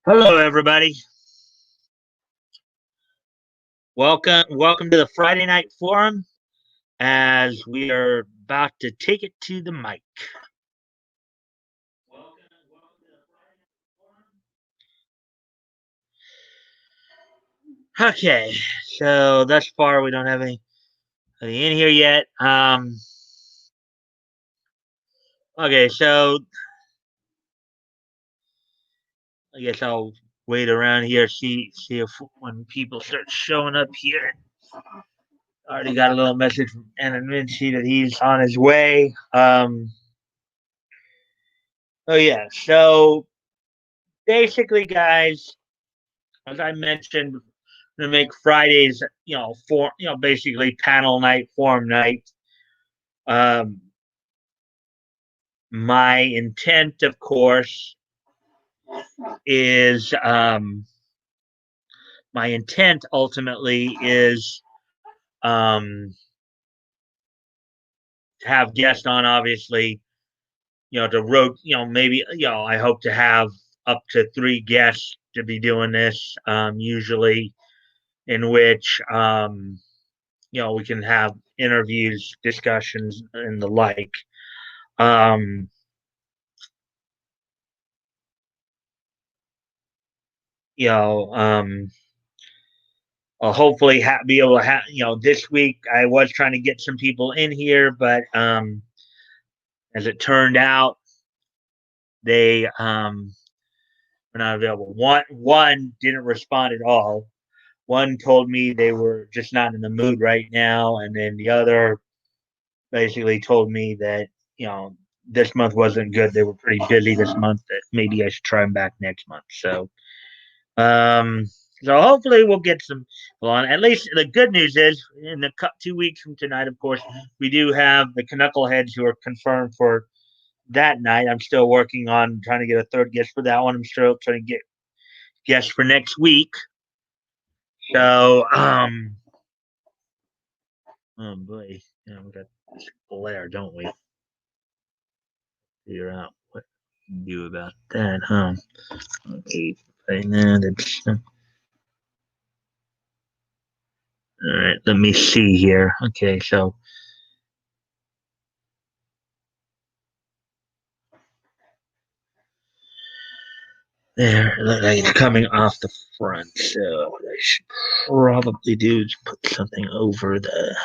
Hello, everybody. Welcome to the Friday Night Forum as we are about to take it to the mic. Okay, so thus far we don't have any in here yet. Okay, so I guess I'll wait around here see if when people start showing up here. Already got a little message from Anonymity that he's on his way. Oh yeah, so basically, guys, as I mentioned, to make Fridays, for basically panel night, forum night. Um, my intent, of course, is my intent ultimately is to have guests on, obviously, to road, maybe, I hope to have up to three guests to be doing this, usually, in which we can have interviews, discussions, and the like. Um, you know, I'll hopefully be able to have, this week I was trying to get some people in here, but as it turned out, they were not available. One didn't respond at all. One told me they were just not in the mood right now, and then the other basically told me that this month wasn't good. They were pretty busy this month. That maybe I should try them back next month. Um, so hopefully we'll get some on. At least the good news is in the 2 weeks from tonight, of course, we do have the Knuckleheads who are confirmed for that night. I'm still working on trying to get a third guest for that one. I'm still trying to get guests for next week. So, oh boy, we got this glare, don't we? Figure out what to do about that, huh? Okay, right now that's. All right, let me see here. Okay, so there, like it's coming off the front. So what I should probably do is put something over the.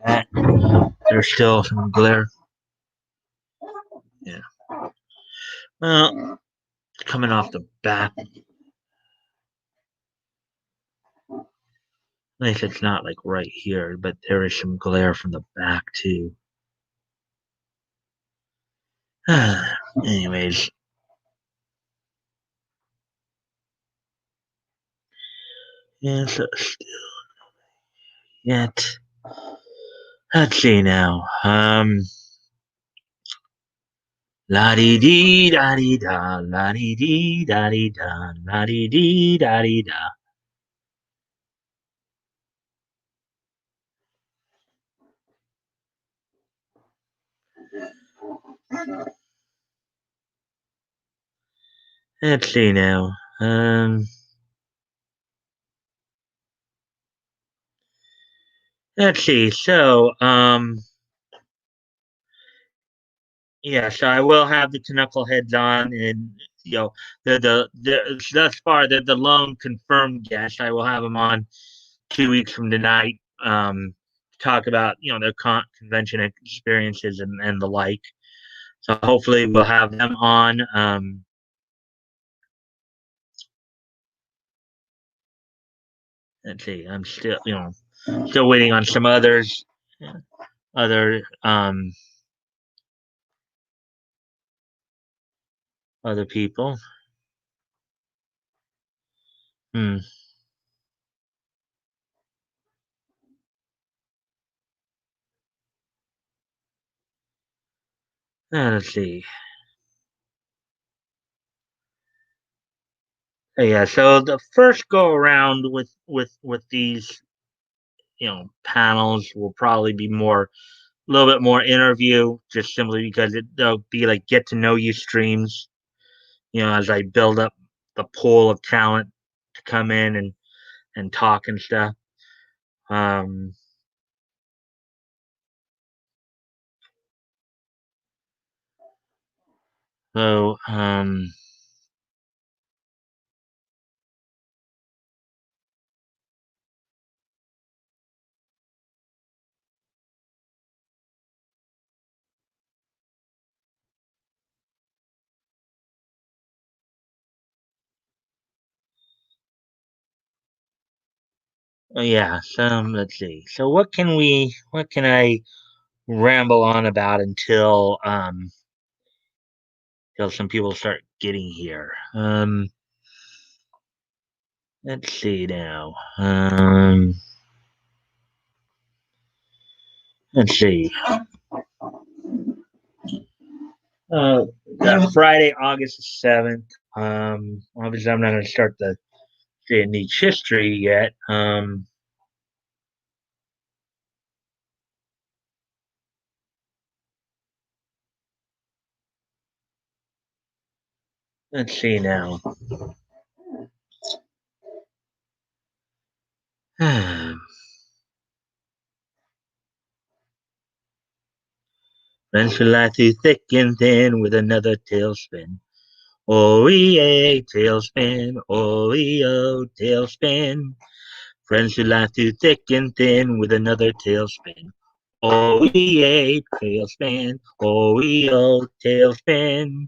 That. There's still some glare. Yeah. Well, it's coming off the back. At least it's not like right here, but there is some glare from the back too. Anyways. Yeah, so still yet. Let's see now. La di dee da dee da, la di dee da dee da, la di dee da dee da. Let's see now. Let's see. So, yeah. So I will have the Knuckleheads on, and the thus far the lone confirmed guest. I will have them on 2 weeks from tonight. Talk about their convention experiences and the like. So hopefully we'll have them on. let's see. I'm still, still waiting on some others, other other people. Hmm. Let's see. Yeah. So the first go around with these panels will probably be a little bit more interview, just simply because they'll be like get to know you streams. As I build up the pool of talent to come in and talk and stuff. Um, so yeah. So let's see. So what can I ramble on about until some people start getting here. Let's see now. Let's see. Uh, Friday, August 7th. Obviously, I'm not going to start the niche history yet. Let's see now. Friends who lie through thick and thin with another tailspin. Oh, yeah, tailspin. Oh, tailspin. Friends who lie through thick and thin with another tailspin. Oh, tailspin. Oh, tailspin.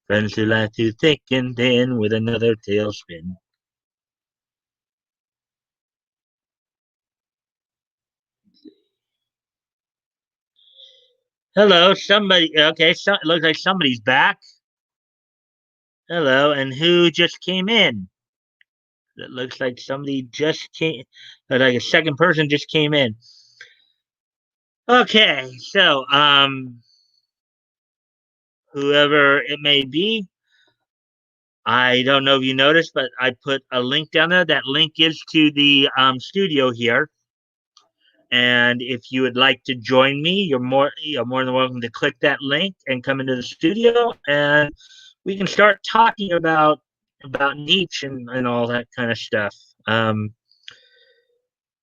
Friends who lie through thick and thin with another tailspin. Hello, somebody. Okay, so it looks like somebody's back. Hello, and who just came in? It looks like somebody just came, like a second person just came in. Okay, so whoever it may be, I don't know if you noticed, but I put a link down there. That link is to the studio here. And if you would like to join me, you're more than welcome to click that link and come into the studio, and we can start talking about niche and all that kind of stuff.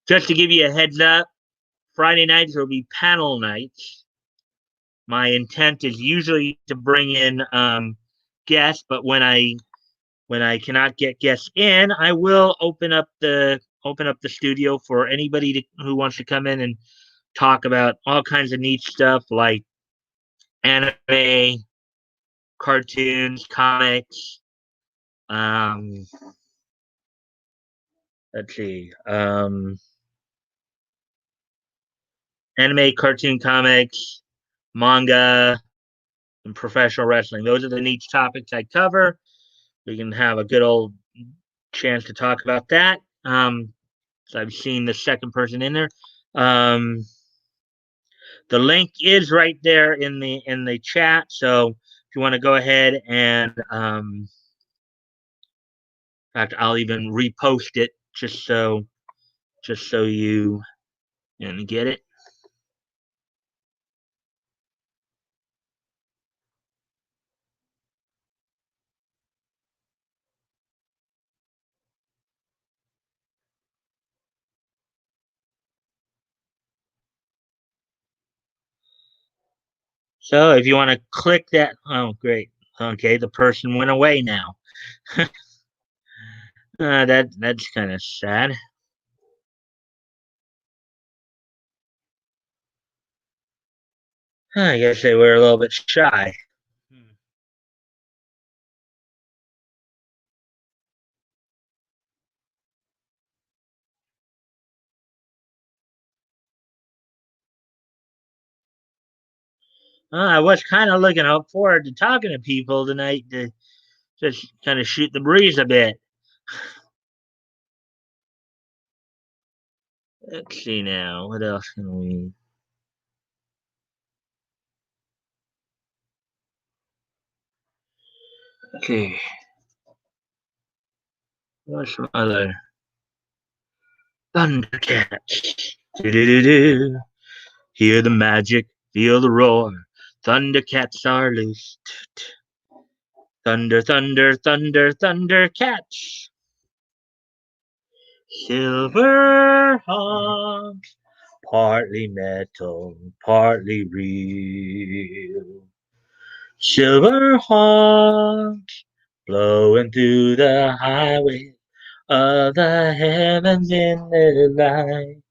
Just to give you a heads up, Friday nights will be panel nights. My intent is usually to bring in guests, but when I cannot get guests in, I will open up the studio for anybody who wants to come in and talk about all kinds of neat stuff like anime, cartoons, comics. Um, let's see, anime, cartoon, comics, manga, and professional wrestling. Those are the niche topics I cover. We can have a good old chance to talk about that. So I've seen the second person in there. Um, the link is right there in the chat. So if you want to go ahead and in fact, I'll even repost it just so you can get it. So if you want to click that, oh great, okay, the person went away now. That's kind of sad. I guess they were a little bit shy. Hmm. I was kind of looking up forward to talking to people tonight to just kind of shoot the breeze a bit. Let's see now. What else can we? Okay. What's some other? Thundercats. Do-do-do-do. Hear the magic, feel the roar. Thundercats are loose. Thunder, thunder, thunder, Thundercats. Silver hawks, partly metal, partly real. Silver hawks, blowing through the highway of the heavens in the light.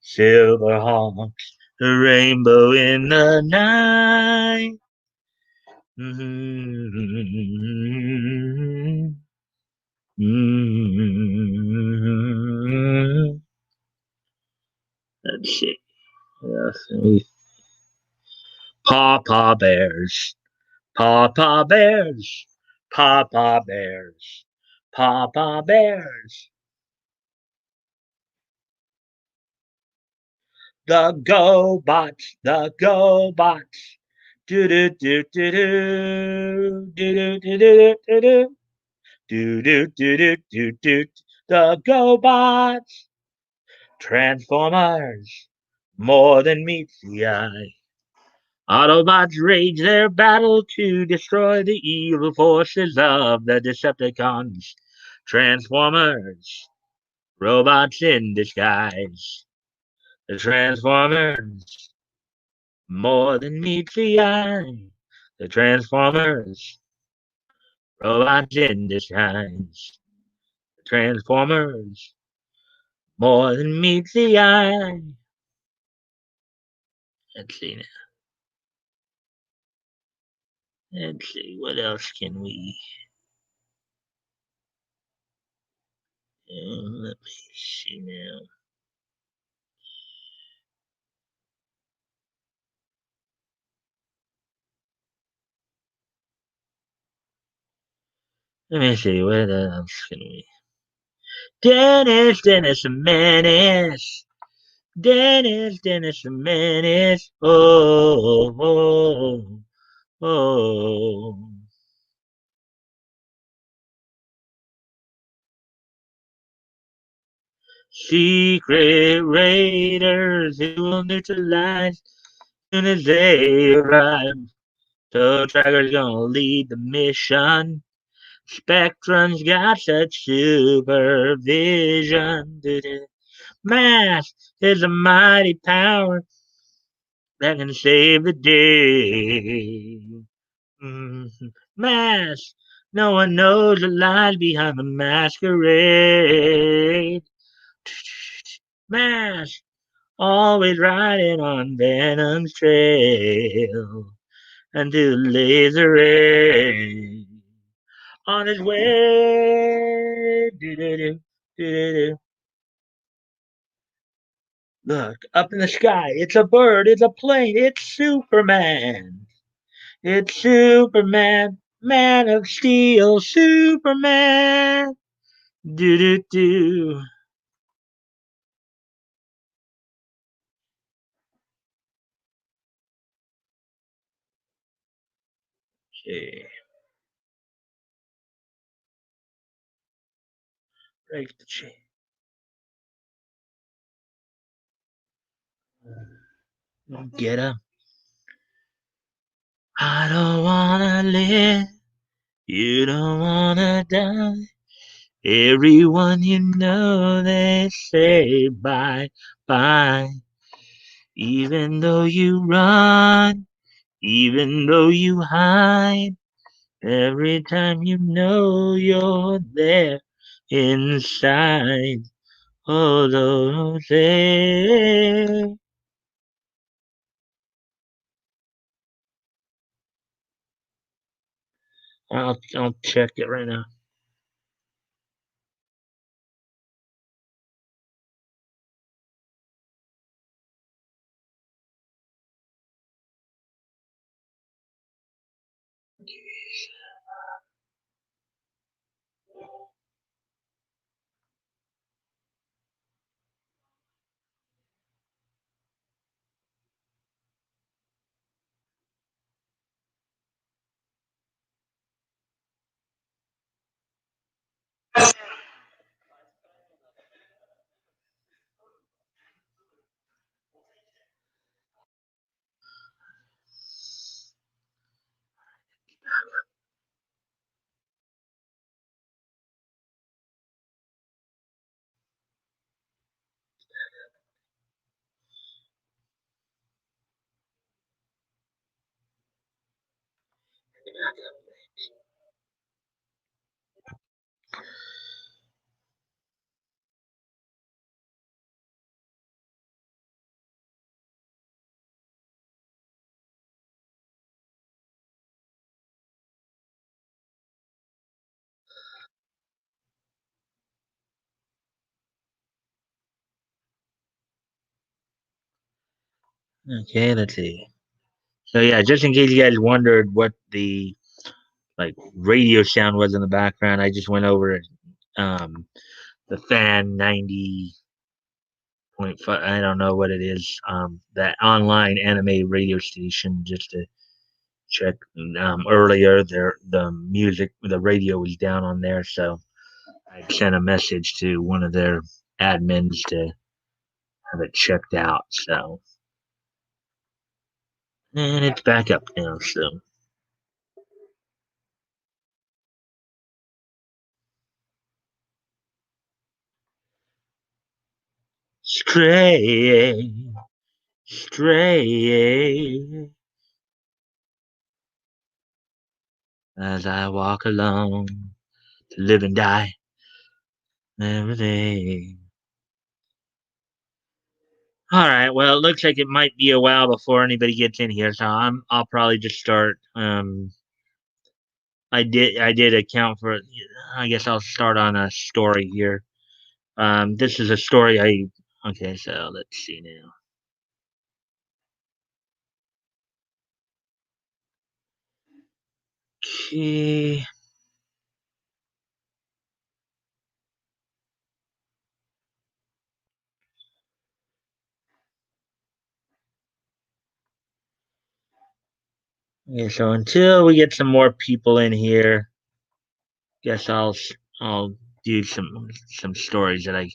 Silver hawks, a rainbow in the night. Mm-hmm. Mm-hmm. Let's see. Yes. Papa Bears, Papa Bears, Papa Bears, Papa Bears. The GoBots, the GoBots. Do do do do do do do do do do do do do do do do. The GoBots, Transformers, more than meets the eye. Autobots rage their battle to destroy the evil forces of the Decepticons. Transformers, robots in disguise. The Transformers, more than meets the eye. The Transformers, robots in disguise. The Transformers, more than meets the eye. Let's see now. Let's see, what else can we? Let me see now. Let me see, what else can we? Dennis the Menace. Dennis the Menace. Oh, oh, oh. Secret raiders who will neutralize soon as they arrive. So Tracker's gonna lead the mission. Spectrum's got such supervision. Mass is a mighty power that can save the day. Mask. No one knows the lies behind the masquerade. Mask. Always riding on Venom's trail until the laser ray on his way. Do-do-do, do-do-do. Look, up in the sky. It's a bird. It's a plane. It's Superman. It's Superman, Man of Steel, Superman. Do do do. Okay, break the chain. Get up. I don't wanna live. You don't wanna die. Everyone you know, they say bye bye. Even though you run, even though you hide. Every time you know you're there inside. Oh, don't say. I'll check it right now. Okay, let's see. So yeah, just in case you guys wondered what the like radio sound was in the background, I just went over um the fan 90.5. I don't know what it is. That online anime radio station just to check. Earlier, the music, the radio was down on there, so I sent a message to one of their admins to have it checked out. So and it's back up now. So stray, stray, as I walk alone to live and die every day. All right. Well, it looks like it might be a while before anybody gets in here, so I'll probably just start. I did account for it. I guess I'll start on a story here. This is a story I. Okay, so let's see now. Okay. Yeah, so until we get some more people in here, guess I'll do some stories that I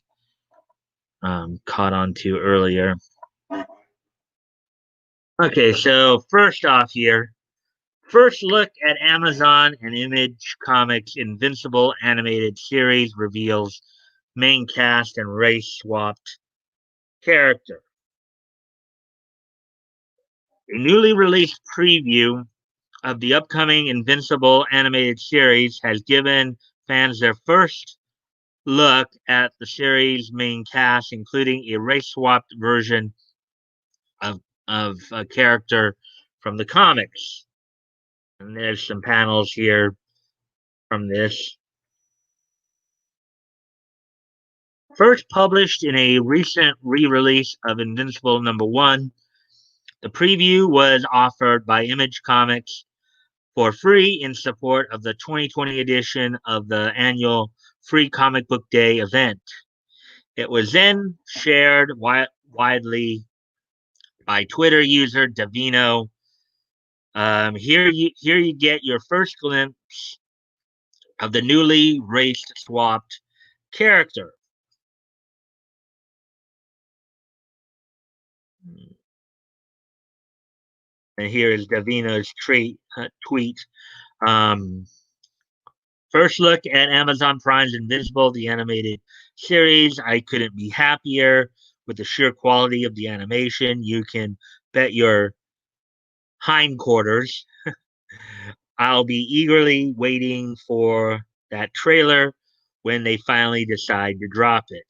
caught on to earlier. Okay, so first off here, first look at Amazon and Image Comics' Invincible animated series reveals main cast and race swapped character. A newly released preview of the upcoming Invincible animated series has given fans their first look at the series' main cast, including a race swapped version of, of a character from the comics. And there's some panels here from this. First published in a recent re release of Invincible #1, the preview was offered by Image Comics for free in support of the 2020 edition of the annual Free Comic Book Day event. It was then shared widely by Twitter user Davino. Here you get your first glimpse of the newly race swapped character. And here is Davino's tweet. Um, First look at Amazon Prime's Invincible, the animated series. I couldn't be happier with the sheer quality of the animation. You can bet your hindquarters I'll be eagerly waiting for that trailer when they finally decide to drop it.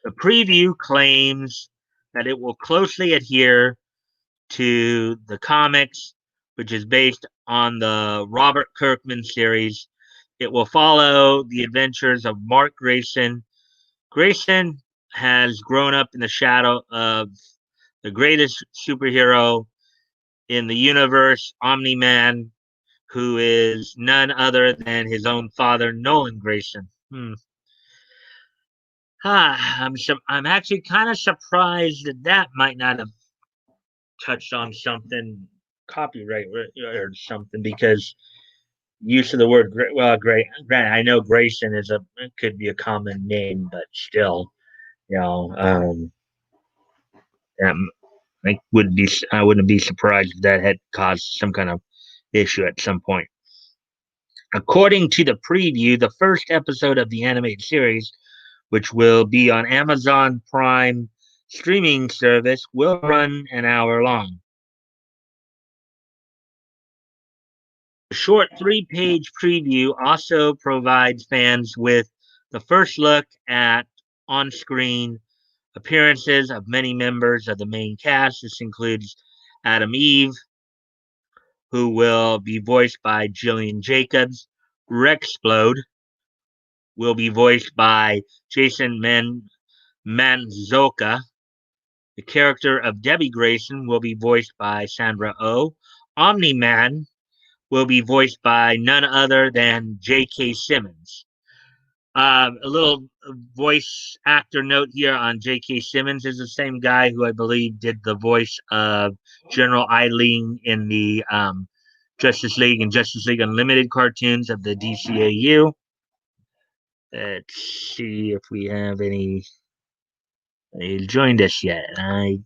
The preview claims that it will closely adhere to the comics, which is based on the Robert Kirkman series. It will follow the adventures of Mark Grayson. Grayson has grown up in the shadow of the greatest superhero in the universe, Omni Man, who is none other than his own father, Nolan Grayson. I'm actually kind of surprised that that might not have touched on something copyright or something, because use of the word granted, I know Grayson is a could be a common name, but still, you know, that I wouldn't be surprised if that had caused some kind of issue at some point. According to the preview, the first episode of the animated series, which will be on Amazon Prime streaming service, will run an hour long. The short 3-page preview also provides fans with the first look at on screen appearances of many members of the main cast. This includes Adam Eve, who will be voiced by Jillian Jacobs. Rexplode will be voiced by Jason Manzoka. The character of Debbie Grayson will be voiced by Sandra Oh. Omni Man will be voiced by none other than J.K. Simmons. A little voice actor note here on J.K. Simmons is the same guy who I believe did the voice of General Eileen in the Justice League and Justice League Unlimited cartoons of the DCAU. Let's see if we have any joined us yet. I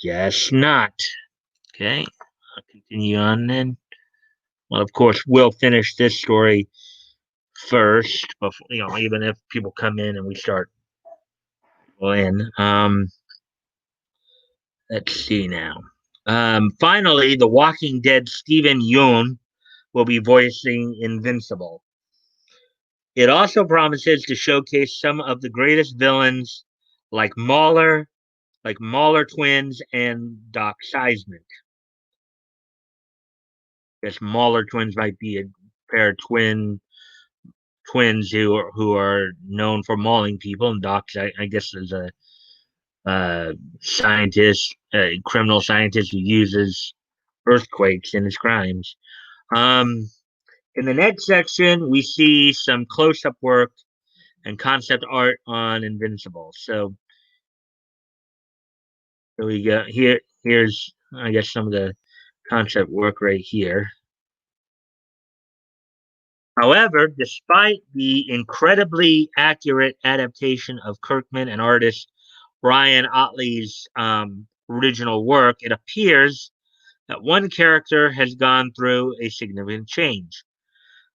guess not. Okay, I'll continue on then. Well, of course, we'll finish this story first, before, even if people come in and we start in. Let's see now. Finally, The Walking Dead Steven Yeun will be voicing Invincible. It also promises to showcase some of the greatest villains like Mauler twins and Doc Seismic. I guess Mauler twins might be a pair of twins who are known for mauling people, and Doc, I guess, is a scientist, a criminal scientist who uses earthquakes in his crimes. In the next section, we see some close-up work and concept art on Invincible. So here we go. Here's I guess some of the concept work right here. However, despite the incredibly accurate adaptation of Kirkman and artist Brian Otley's original work, it appears that one character has gone through a significant change.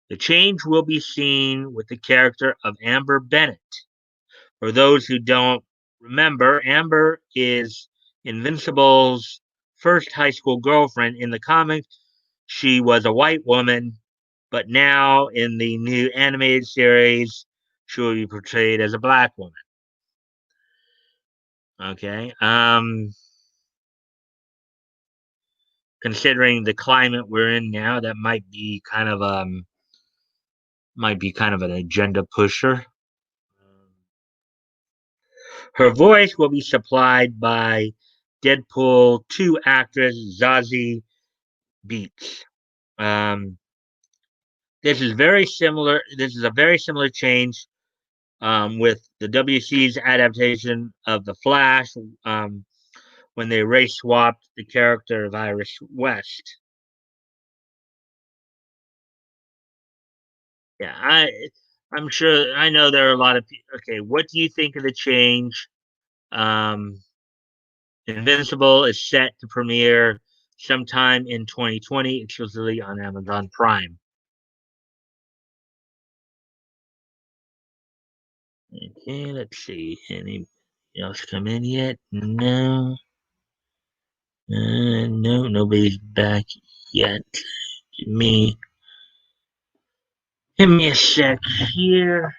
The change will be seen with the character of Amber Bennett. For those who don't remember, Amber is Invincible's first high school girlfriend in the comics. She was a white woman, but now in the new animated series, she will be portrayed as a black woman. Okay. Considering the climate we're in now, that might be kind of an agenda pusher. Her voice will be supplied by Deadpool 2 actress Zazie Beetz. Um, this is very similar. This is a very similar change with the WC's adaptation of The Flash when they race swapped the character of Iris West. Yeah, I'm sure. I know there are a lot of people. Okay, what do you think of the change? Um, Invincible is set to premiere sometime in 2020, exclusively on Amazon Prime. Okay, let's see. Any else come in yet? No. No, nobody's back yet. Give me, give me a sec here.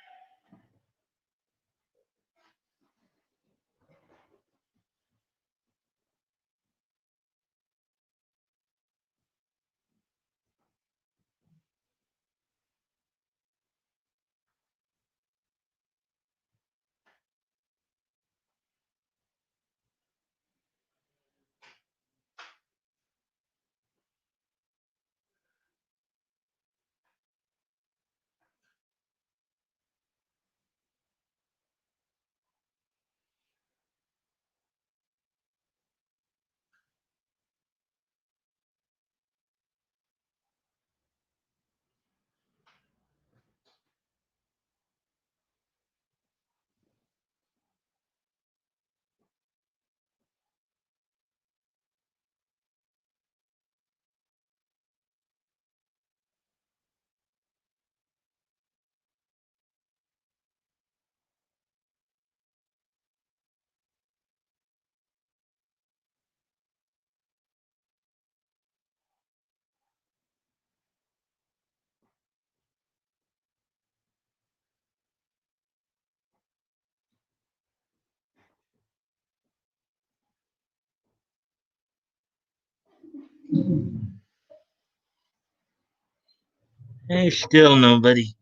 Hey, still nobody.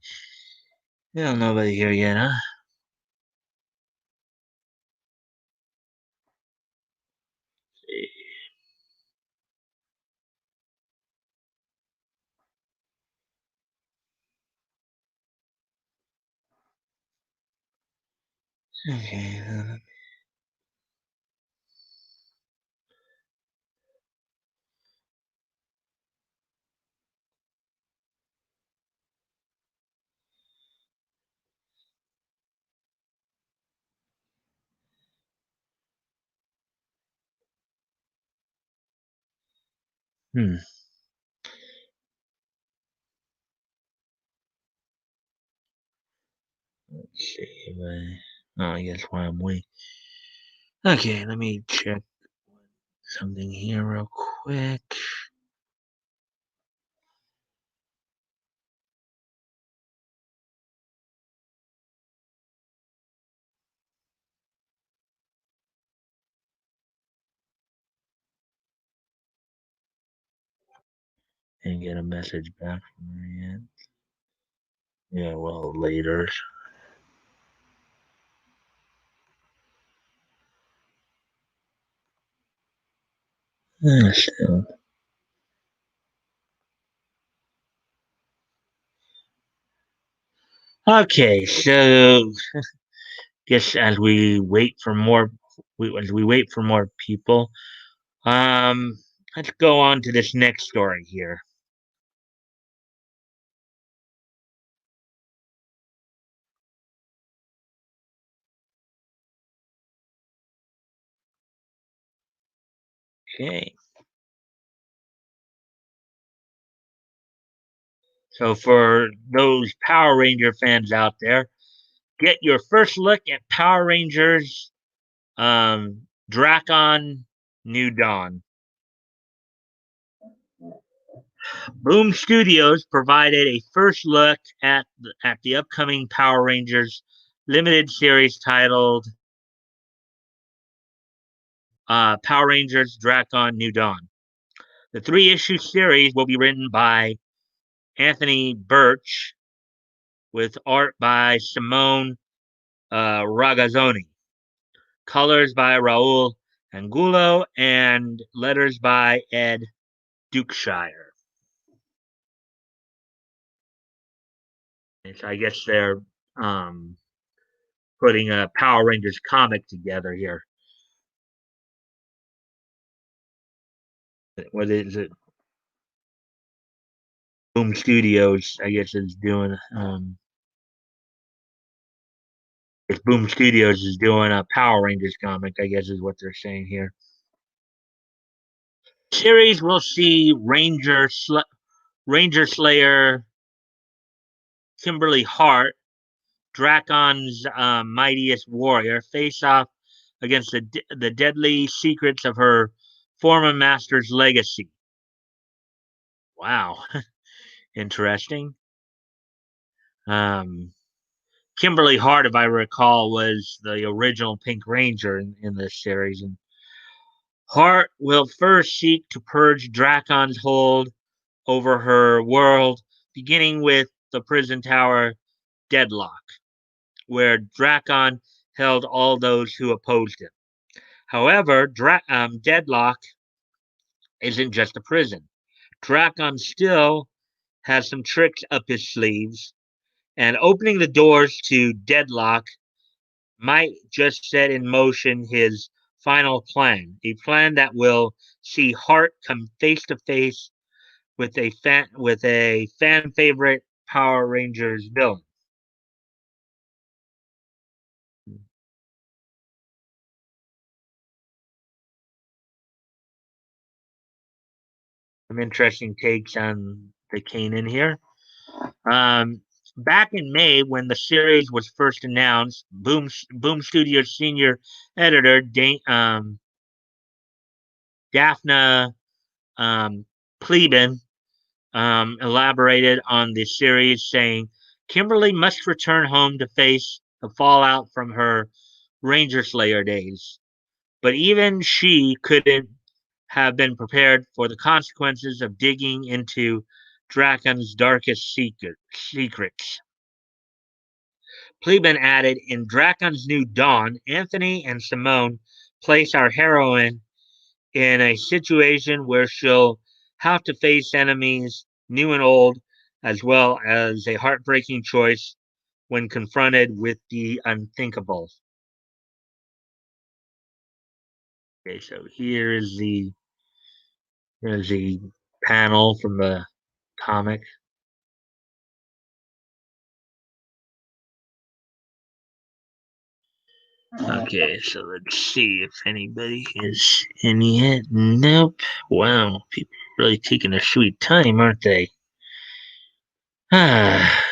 Still nobody here yet, huh? Okay. Hmm. Let's see. Oh, I guess while I'm waiting. Okay, let me check something here real quick. And get a message back from her yet. Yeah, well, later. Still. Okay, so guess as we wait for more people, let's go on to this next story here. Okay, so for those Power Ranger fans out there, get your first look at Power Rangers, Dracon New Dawn. Boom Studios provided a first look at the upcoming Power Rangers limited series titled Power Rangers Dracon New Dawn. The three-issue series will be written by Anthony Birch with art by Simone Ragazzoni, colors by Raul Angulo, and letters by Ed Dukeshire. And so I guess they're um, putting a Power Rangers comic together here. What is it? Boom Studios, I guess, is doing. If Boom Studios is doing a Power Rangers comic, I guess is what they're saying here. Series will see Ranger Slayer Kimberly Hart, Dracon's mightiest warrior, face off against the deadly secrets of her former master's legacy. Wow, interesting. Um, Kimberly Hart, if I recall, was the original Pink Ranger in this series. And Hart will first seek to purge Dracon's hold over her world, beginning with the prison tower Deadlock, where Dracon held all those who opposed him. However, Deadlock isn't just a prison. Dracon still has some tricks up his sleeves, and opening the doors to Deadlock might just set in motion his final plan, a plan that will see Hart come face to face with a fan favorite Power Rangers villain. Some interesting takes on the Kanan here. Um, Back in May, when the series was first announced, Boom Studios senior editor Daphne um, Pleben elaborated on the series, saying Kimberly must return home to face the fallout from her Ranger Slayer days. But even she couldn't have been prepared for the consequences of digging into Drakon's darkest secrets. Plebin added, in Drakon's New Dawn, Anthony and Simone place our heroine in a situation where she'll have to face enemies, new and old, as well as a heartbreaking choice when confronted with the unthinkable. Okay, so here's the panel from the comic. Okay, so let's see if anybody is in yet. Nope. Wow, people are really taking their sweet time, aren't they? Ah.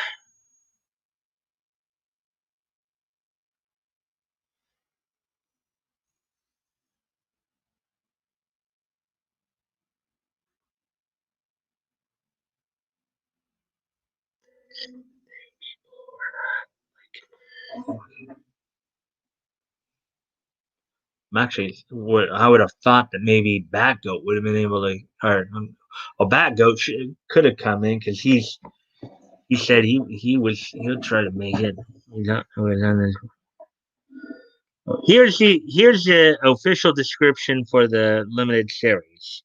Actually, what I would have thought that maybe Batgoat would have been able to, or Batgoat could have come in because he said he'll try to make it. Here's the official description for the limited series,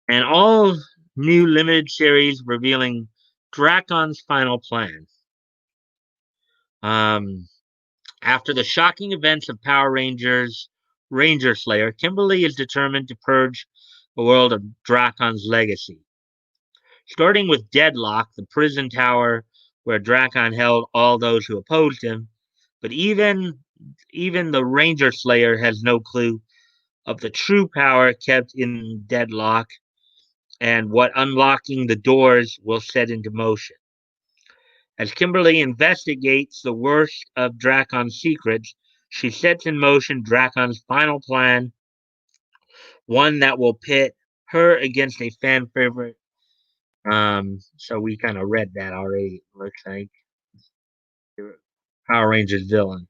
and all new limited series revealing Drakon's final plan. Um, After the shocking events of Power Rangers Ranger Slayer, Kimberly is determined to purge the world of Drakon's legacy. Starting with Deadlock, the prison tower where Drakon held all those who opposed him, but even the Ranger Slayer has no clue of the true power kept in Deadlock and what unlocking the doors will set into motion. As Kimberly investigates the worst of Drakon's secrets, she sets in motion Drakon's final plan, one that will pit her against a fan favorite. So we kind of read that already. Looks like Power Rangers villain.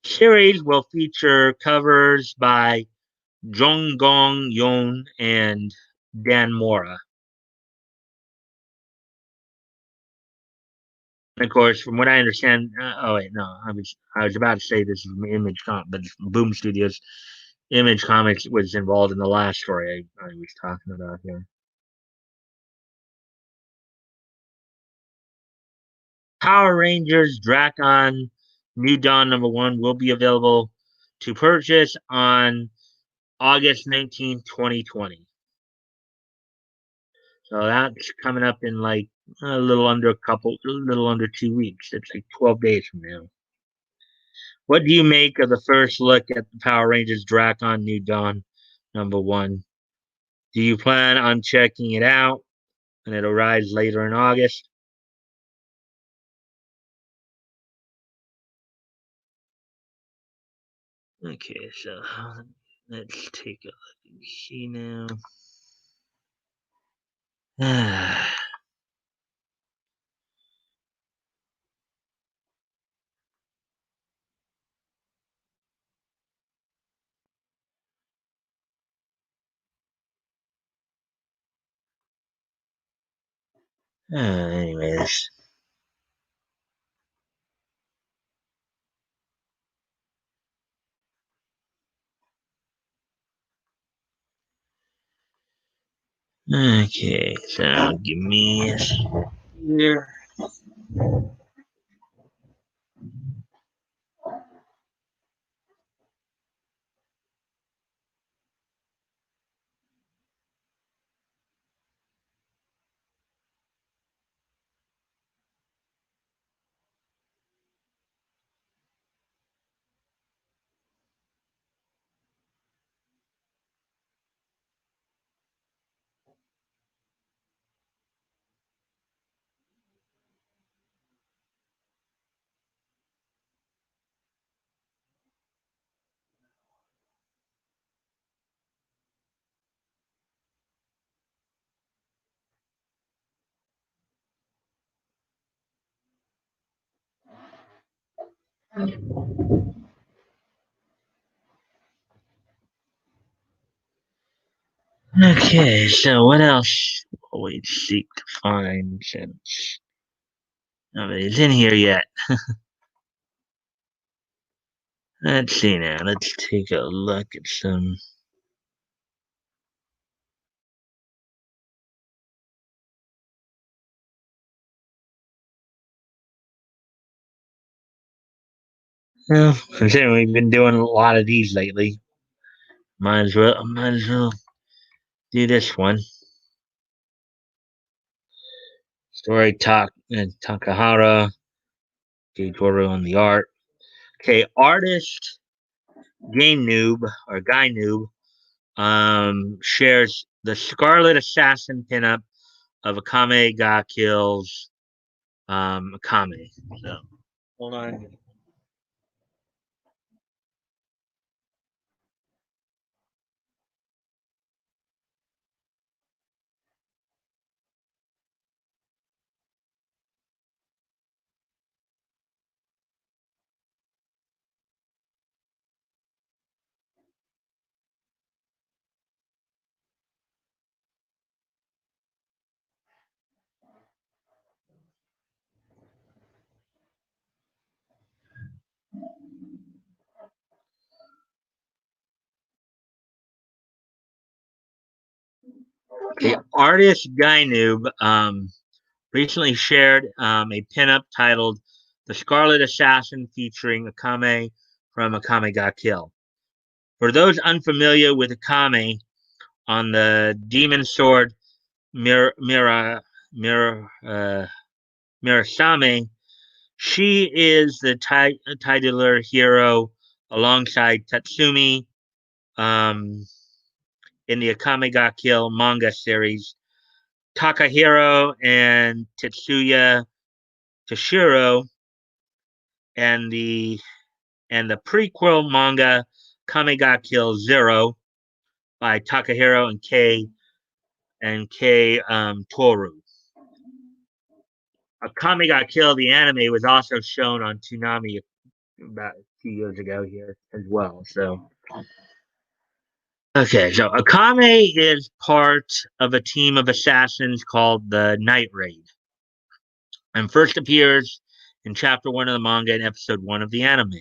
Series will feature covers by Jong Gong Yon and Dan Mora. And of course, from what I understand, oh wait, no, I was about to say this is from Image Comics, but Boom Studios. Image Comics was involved in the last story I was talking about here. Power Rangers Drakon New Dawn #1 will be available to purchase on August 19th, 2020. So that's coming up in like a little under 2 weeks. It's like 12 days from now. What do you make of the first look at the Power Rangers Drakon New Dawn #1? Do you plan on checking it out when it arrives later in August? Okay, so let's take a look and see now. Anyways. Okay, so give me a here. Okay, so what else will we seek to find since nobody's in here yet? Let's see now. Let's take a look at some. Well, considering we've been doing a lot of these lately, might as well do this one. Story talk and Takahara, Toru on the art. Okay, artist Game Noob or Guy Noob shares the Scarlet Assassin pinup of Akame ga kills Akame. So hold on. Okay, artist Guy Noob recently shared a pinup titled "The Scarlet Assassin" featuring Akame from Akame ga Kill. For those unfamiliar with Akame, on the demon sword Mira Mirasame, she is the titular hero alongside Tatsumi um, in the Akame ga Kill manga series. Takahiro and Tetsuya Toshiro and the prequel manga Kame ga Kill Zero by Takahiro and K Toru. Akame ga Kill the anime was also shown on Toonami about 2 years ago here as well. So okay, so Akame is part of a team of assassins called the Night Raid, and first appears in chapter 1 of the manga and episode 1 of the anime.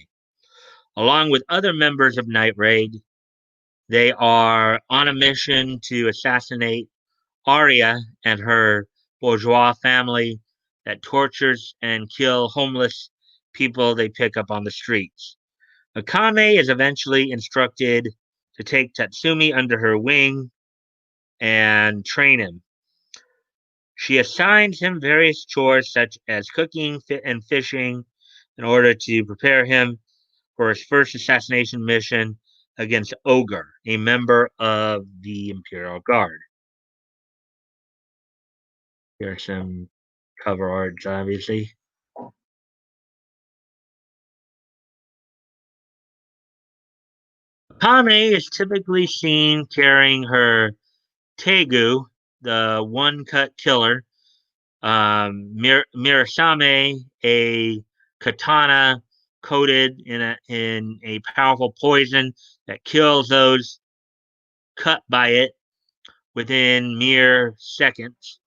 Along with other members of Night Raid, they are on a mission to assassinate Arya and her bourgeois family that tortures and kill homeless people they pick up on the streets. Akame is eventually instructed to take Tatsumi under her wing and train him. She assigns him various chores such as cooking and fishing in order to prepare him for his first assassination mission against Ogre, a member of the Imperial Guard. Here's some cover arts, obviously. Kame is typically seen carrying her Tegu, the one cut killer, Mirasame, a katana coated in a powerful poison that kills those cut by it within mere seconds.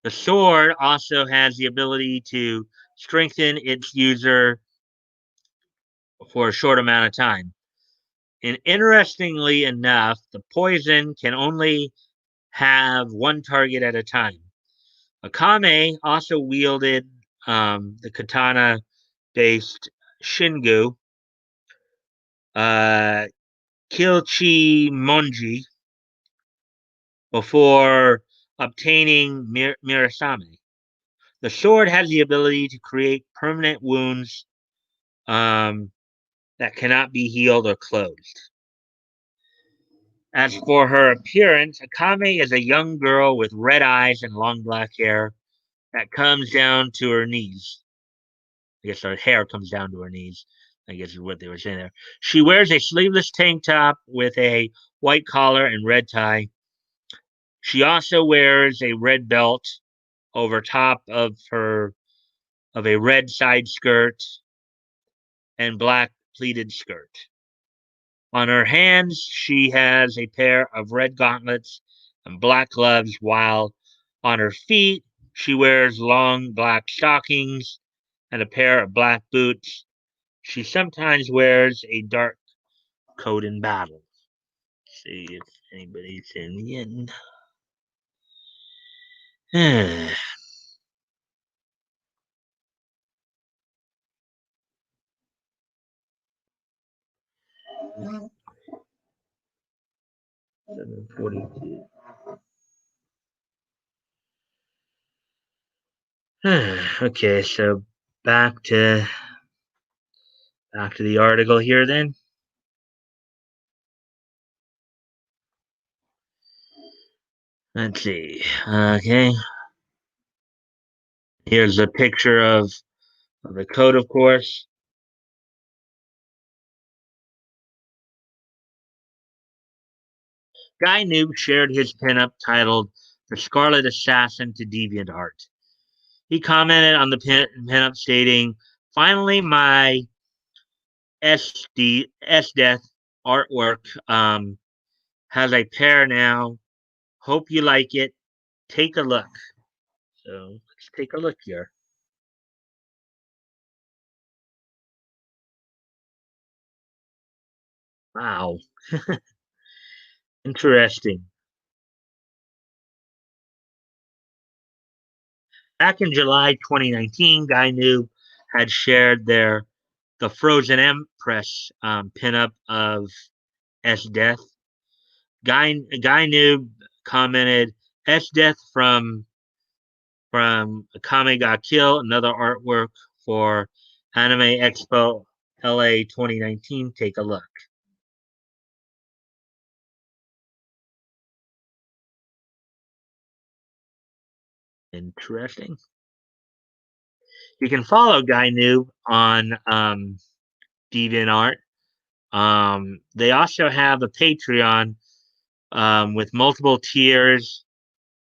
The sword also has the ability to strengthen its user for a short amount of time. And interestingly enough, the poison can only have one target at a time. Akame also wielded the katana based Shingu, uh, Kilchi Monji, before obtaining Mirasame. The sword has the ability to create permanent wounds um, that cannot be healed or closed. As for her appearance, Akame is a young girl with red eyes and long black hair that comes down to her knees. I guess her hair comes down to her knees, I guess is what they were saying there. She wears a sleeveless tank top with a white collar and red tie. She also wears a red belt over top of a red side skirt and black pleated skirt. On her hands, she has a pair of red gauntlets and black gloves, while on her feet, she wears long black stockings and a pair of black boots. She sometimes wears a dark coat in battle. Let's see if anybody's in yet. 7:42. Okay, so back to back to the article here then. Let's see. Okay. Here's a picture of the coat, of course. Guy Noob shared his pinup titled The Scarlet Assassin to DeviantArt. He commented on the pinup stating, finally my S Death artwork has a pair now. Hope you like it. Take a look. So let's take a look here. Wow. Interesting. Back in July 2019, Guy Noob had shared the Frozen Empress pinup of S Death. Guy Noob commented, S Death from Akame Ga Kill, another artwork for Anime Expo LA 2019. Take a look. Interesting. You can follow Guy Noob on DeviantArt. They also have a Patreon with multiple tiers.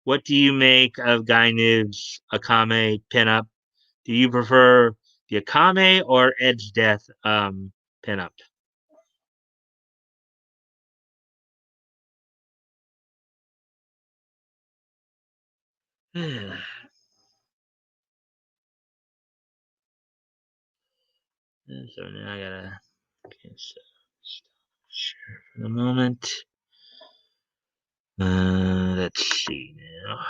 What do you make of Guy Noob's Akame pinup? Do you prefer the Akame or Edge Death pinup? So now I gotta share for the moment. Let's see now.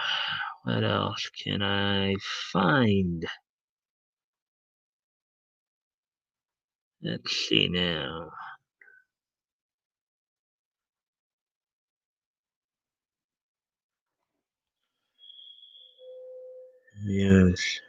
What else can I find? Let's see now. Yes.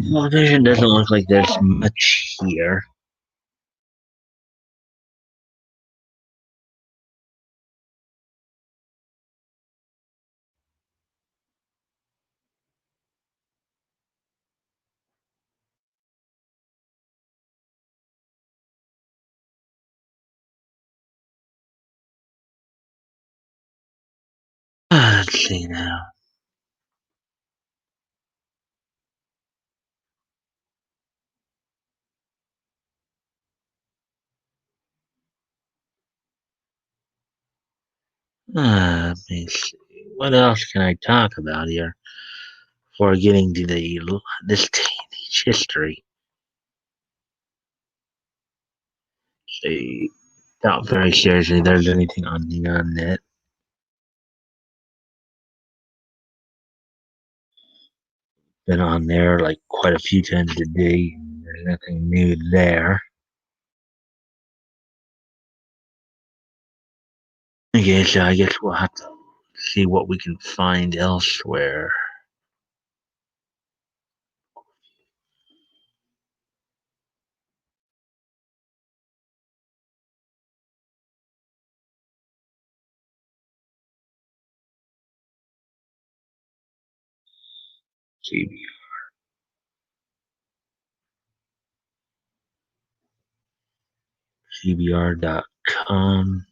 Television doesn't look like there's much here. Let's see now. Let me see. What else can I talk about here before getting to this teenage history? See, doubt very seriously there's anything on the net. Been on there like quite a few times a day. There's nothing new there. Okay, so I guess we'll have to see what we can find elsewhere. CBR.com.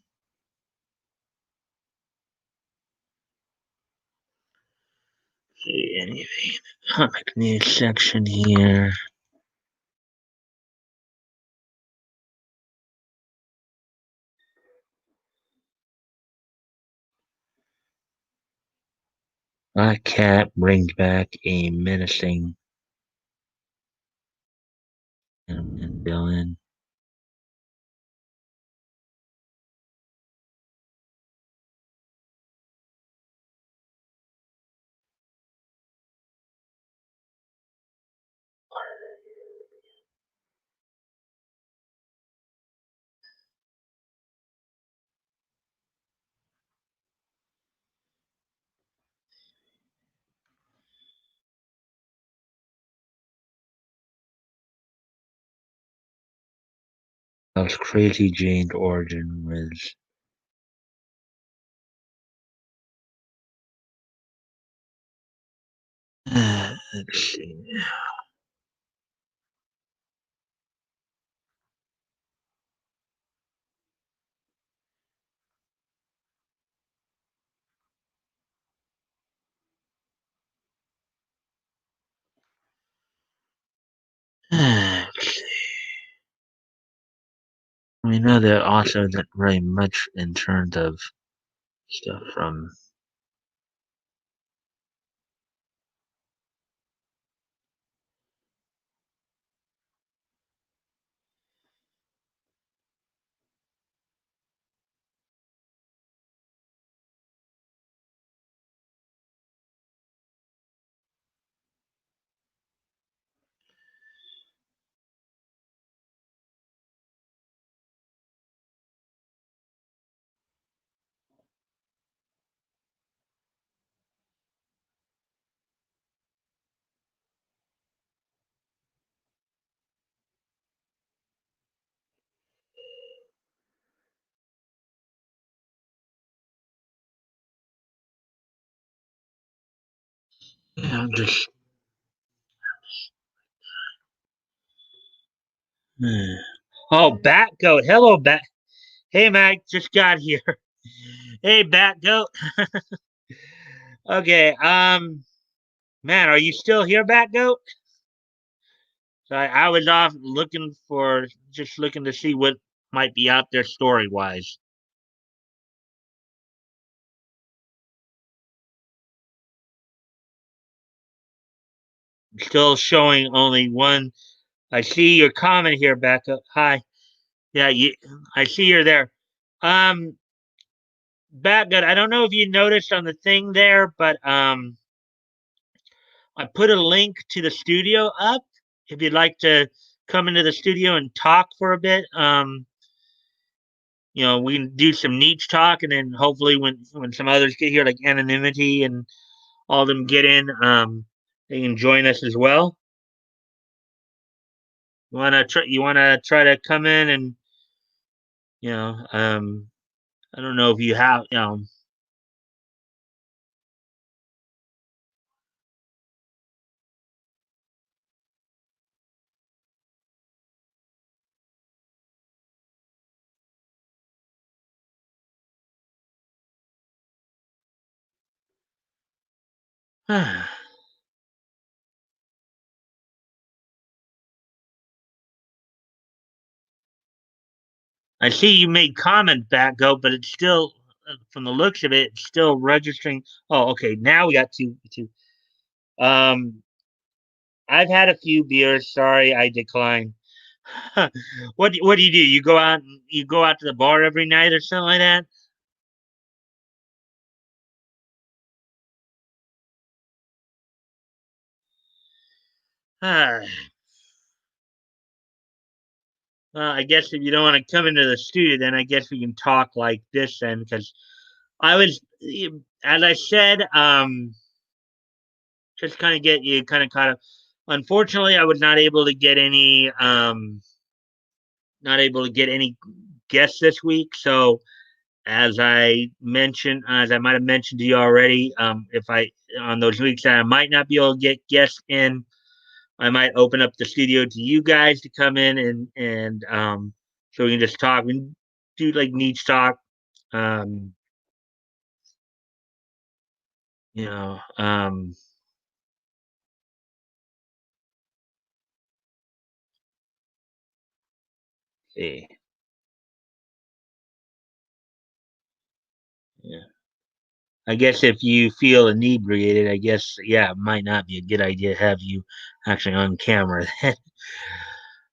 See anything? Comic news section here. Black Cat brings back a menacing villain. How's Crazy Jane's origin was. Let's see. Let's see. We know that also not very much in terms of stuff from. Yeah, I'm just. Oh, Bat Goat. Hello, Bat. Hey, Mike. Just got here. Hey, Bat Goat. Okay. Man, are you still here, Bat Goat? So I was off looking for, just looking to see what might be out there story wise. Still showing only one. I see your comment here, Becca. Hi. Yeah, I see you're there. Um, Becca, I don't know if you noticed on the thing there, but I put a link to the studio up. If you'd like to come into the studio and talk for a bit, we can do some niche talk, and then hopefully when some others get here, like anonymity and all of them get in, they can join us as well. You wanna try to come in and you know, I don't know if you have. I see you made comment back go, but it's still from the looks of it, it's still registering. Oh, okay. Now we got two. Um, I've had a few beers. Sorry, I declined. What do you do? You go out to the bar every night or something like that? I guess if you don't want to come into the studio, then I guess we can talk like this then, because I was, as I said, just kind of get you kind of caught up. Unfortunately, I was not able to get any guests this week. So as I might have mentioned to you already, if I on those weeks that I might not be able to get guests in, I might open up the studio to you guys to come in and so we can just talk. We can do like niche talk. Um, you know, see, yeah. I guess if you feel inebriated, I guess yeah, it might not be a good idea to have you actually on camera.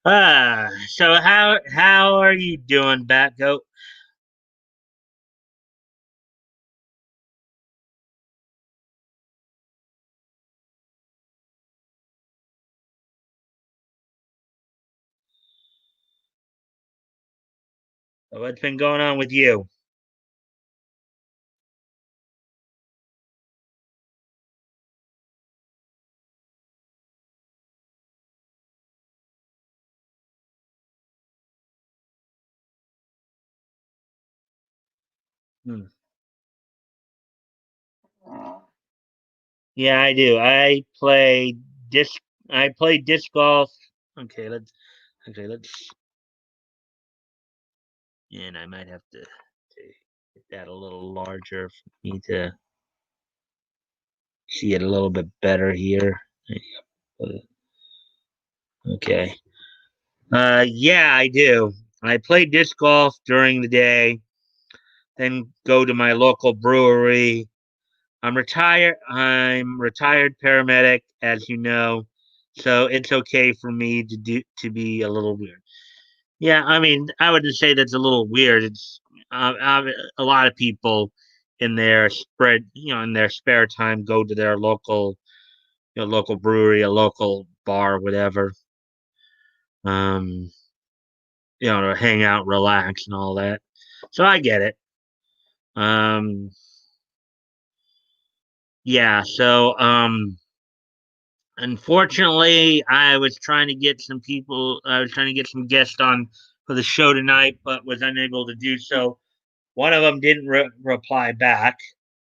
So how are you doing, Bat Goat? What's been going on with you? Hmm. Yeah, I do. Disc. I play disc golf. Okay, let's. And I might have to get that a little larger for me to see it a little bit better here. Okay. Yeah, I do. I play disc golf during the day, then go to my local brewery. I'm retired paramedic, as you know, so it's okay for me to be a little weird. Yeah, I mean, I wouldn't say that's a little weird. It's a lot of people in their spare time, go to their local brewery, a local bar, whatever. Um, to hang out, relax, and all that. So I get it. Um, yeah. Unfortunately, I was trying to get some guests on for the show tonight, but was unable to do so. One of them didn't reply back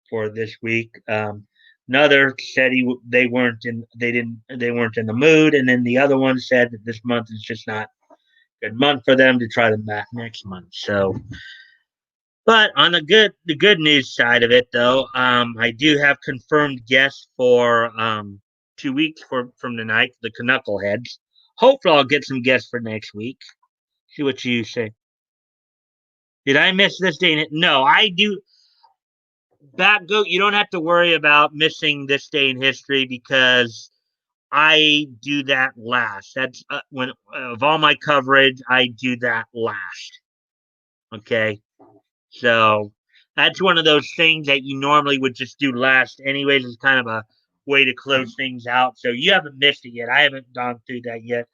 for this week. Another said they weren't in the mood, and then the other one said that this month is just not a good month for them to try them back next month. So, but on the good news side of it, though, I do have confirmed guests for 2 weeks from tonight, the Knuckleheads. Hopefully, I'll get some guests for next week. See what you say. Did I miss this day? No, I do. Back Goat, you don't have to worry about missing this day in history because I do that last. That's when of all my coverage, I do that last. Okay, so that's one of those things that you normally would just do last, anyways. It's kind of a way to close things out. So you haven't missed it yet. I haven't gone through that yet.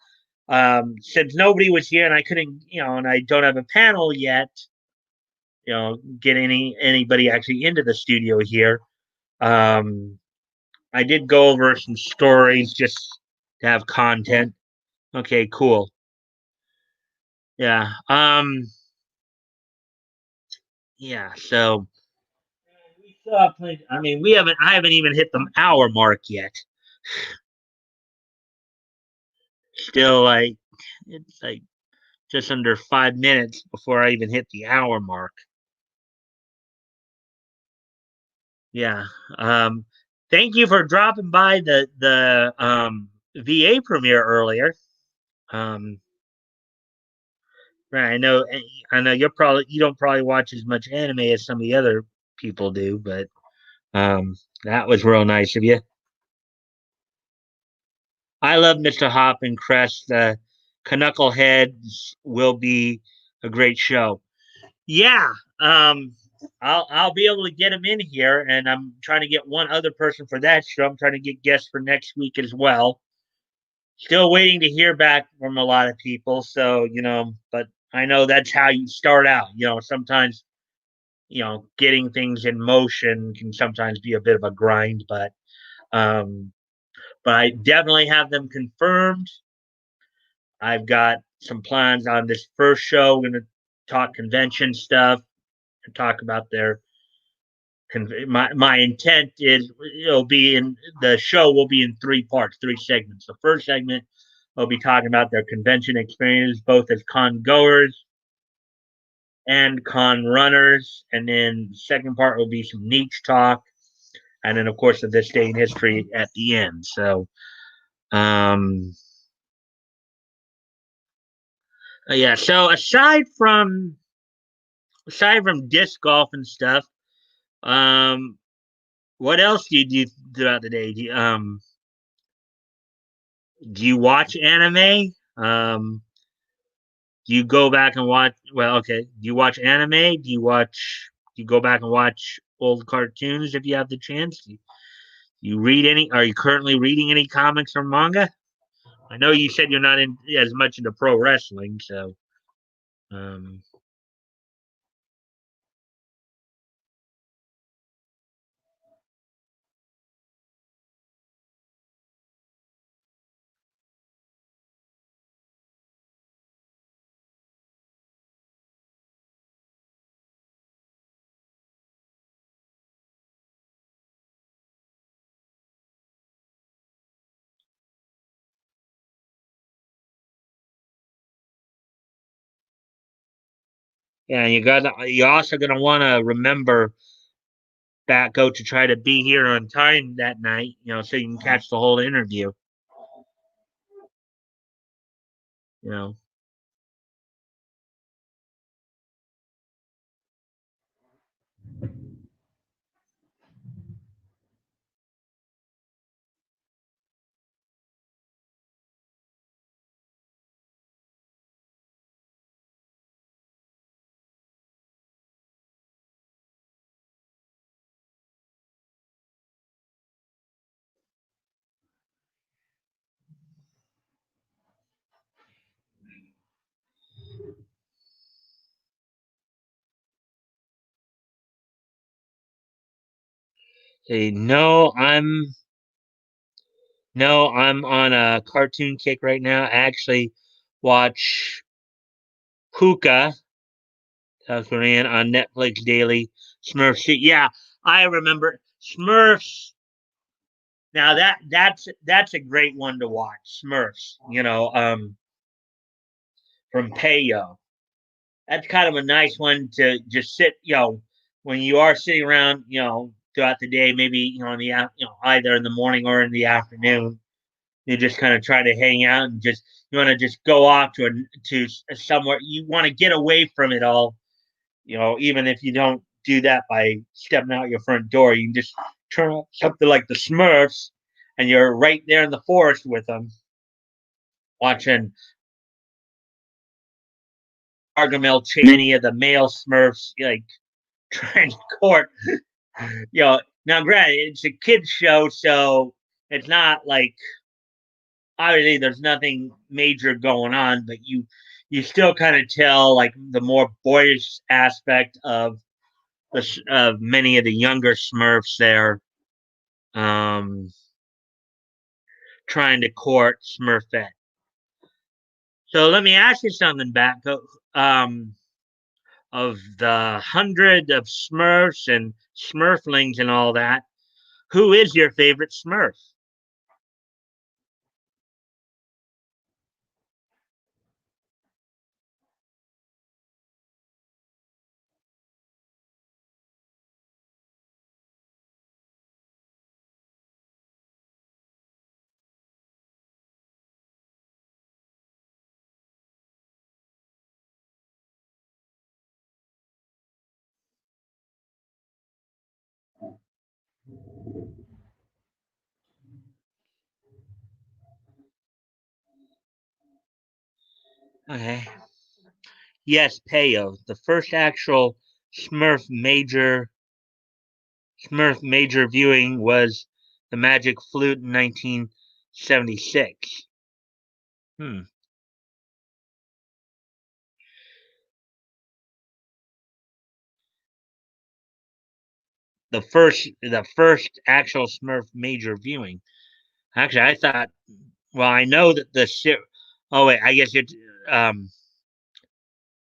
Since nobody was here and I couldn't, and I don't have a panel yet, get anybody actually into the studio here. Um, I did go over some stories just to have content. Okay, cool. Yeah. Yeah. So we still have plenty. I mean, we haven't. I haven't even hit the hour mark yet. Still, it's like just under 5 minutes before I even hit the hour mark. Yeah. Um. Thank you for dropping by the VA premiere earlier. Um. Right. I know you don't probably watch as much anime as some of the other people do, but that was real nice of you. I love Mr. Hop and Crest. The Knuckleheads will be a great show. Yeah, I'll be able to get him in here, and I'm trying to get one other person for that show. I'm trying to get guests for next week as well. Still waiting to hear back from a lot of people. So, but I know that's how you start out. Sometimes, getting things in motion can sometimes be a bit of a grind, um, but I definitely have them confirmed. I've got some plans on this first show. We're going to talk convention stuff and talk about their. My intent is it'll be in the show will be in three parts, three segments. The first segment will be talking about their convention experience, both as con goers and con runners, and then the second part will be some niche talk, and then of course of this day in history at the end. So, um, yeah. So aside from disc golf and stuff, um, what else do you do throughout the day? Do you watch anime? Do you go back and watch? Well, okay. Do you watch anime? Do you go back and watch old cartoons if you have the chance? You read any? Are you currently reading any comics or manga? I know you said you're not in as much into pro wrestling, so um, yeah. You're also gonna want to remember that go to try to be here on time that night, so you can catch the whole interview. You know. Say no, I'm on a cartoon kick right now. I actually watch Puka, South Korean, on Netflix daily. Smurfs. Yeah, I remember Smurfs. Now that's a great one to watch. Smurfs. From Peyo. That's kind of a nice one to just sit. When you are sitting around, throughout the day, maybe in either in the morning or in the afternoon, you just kind of try to hang out and just you want to just go off to somewhere you want to get away from it all. Even if you don't do that by stepping out your front door, you can just turn on something like the Smurfs, and you're right there in the forest with them, watching Gargamel chase any of the male Smurfs, like trying to court. Now granted, it's a kids show, so it's not like obviously there's nothing major going on, but you still kind of tell like the more boyish aspect of many of the younger Smurfs there, um, trying to court Smurfette. So let me ask you something back. Um, of the hundred of Smurfs and Smurflings and all that, who is your favorite Smurf? Okay. Yes, Peyo, the first actual Smurf major Smurf major viewing was the Magic Flute in 1976. Hmm. The first actual Smurf major viewing. Actually, I thought. Well, I know that the shit. Oh wait, I guess you're. Um,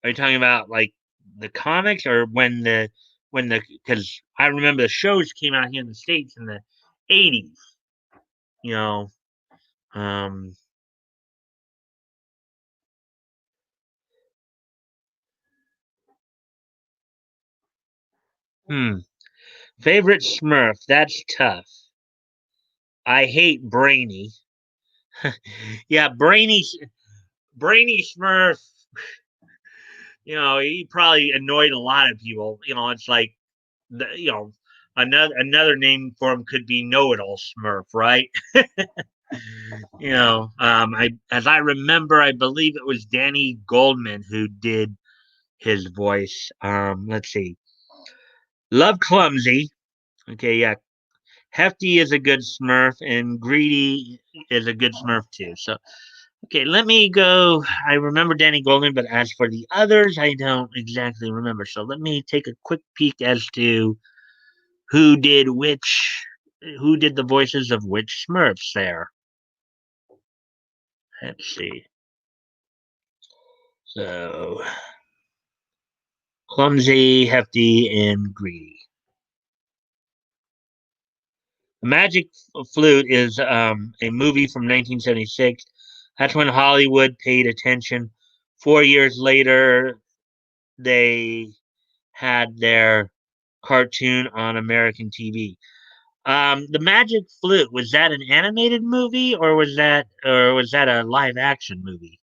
are you talking about like the comics or when the because I remember the shows came out here in the states in the '80s. You know. Um. Hmm. Favorite Smurf? That's tough. I hate Brainy. Yeah, Brainy Smurf. He probably annoyed a lot of people. It's like another name for him could be Know It All Smurf, right? I as I remember, I believe it was Danny Goldman who did his voice. Let's see, Love Clumsy. Okay, yeah, Hefty is a good Smurf, and Greedy is a good Smurf too. So, okay, let me go. I remember Danny Goldman, but as for the others, I don't exactly remember. So let me take a quick peek as to who did who did the voices of which Smurfs there. Let's see. So, Clumsy, Hefty, and Greedy. The Magic Flute is a movie from 1976. That's when Hollywood paid attention. 4 years later, they had their cartoon on American TV. The Magic Flute, was that an animated movie or was that a live action movie?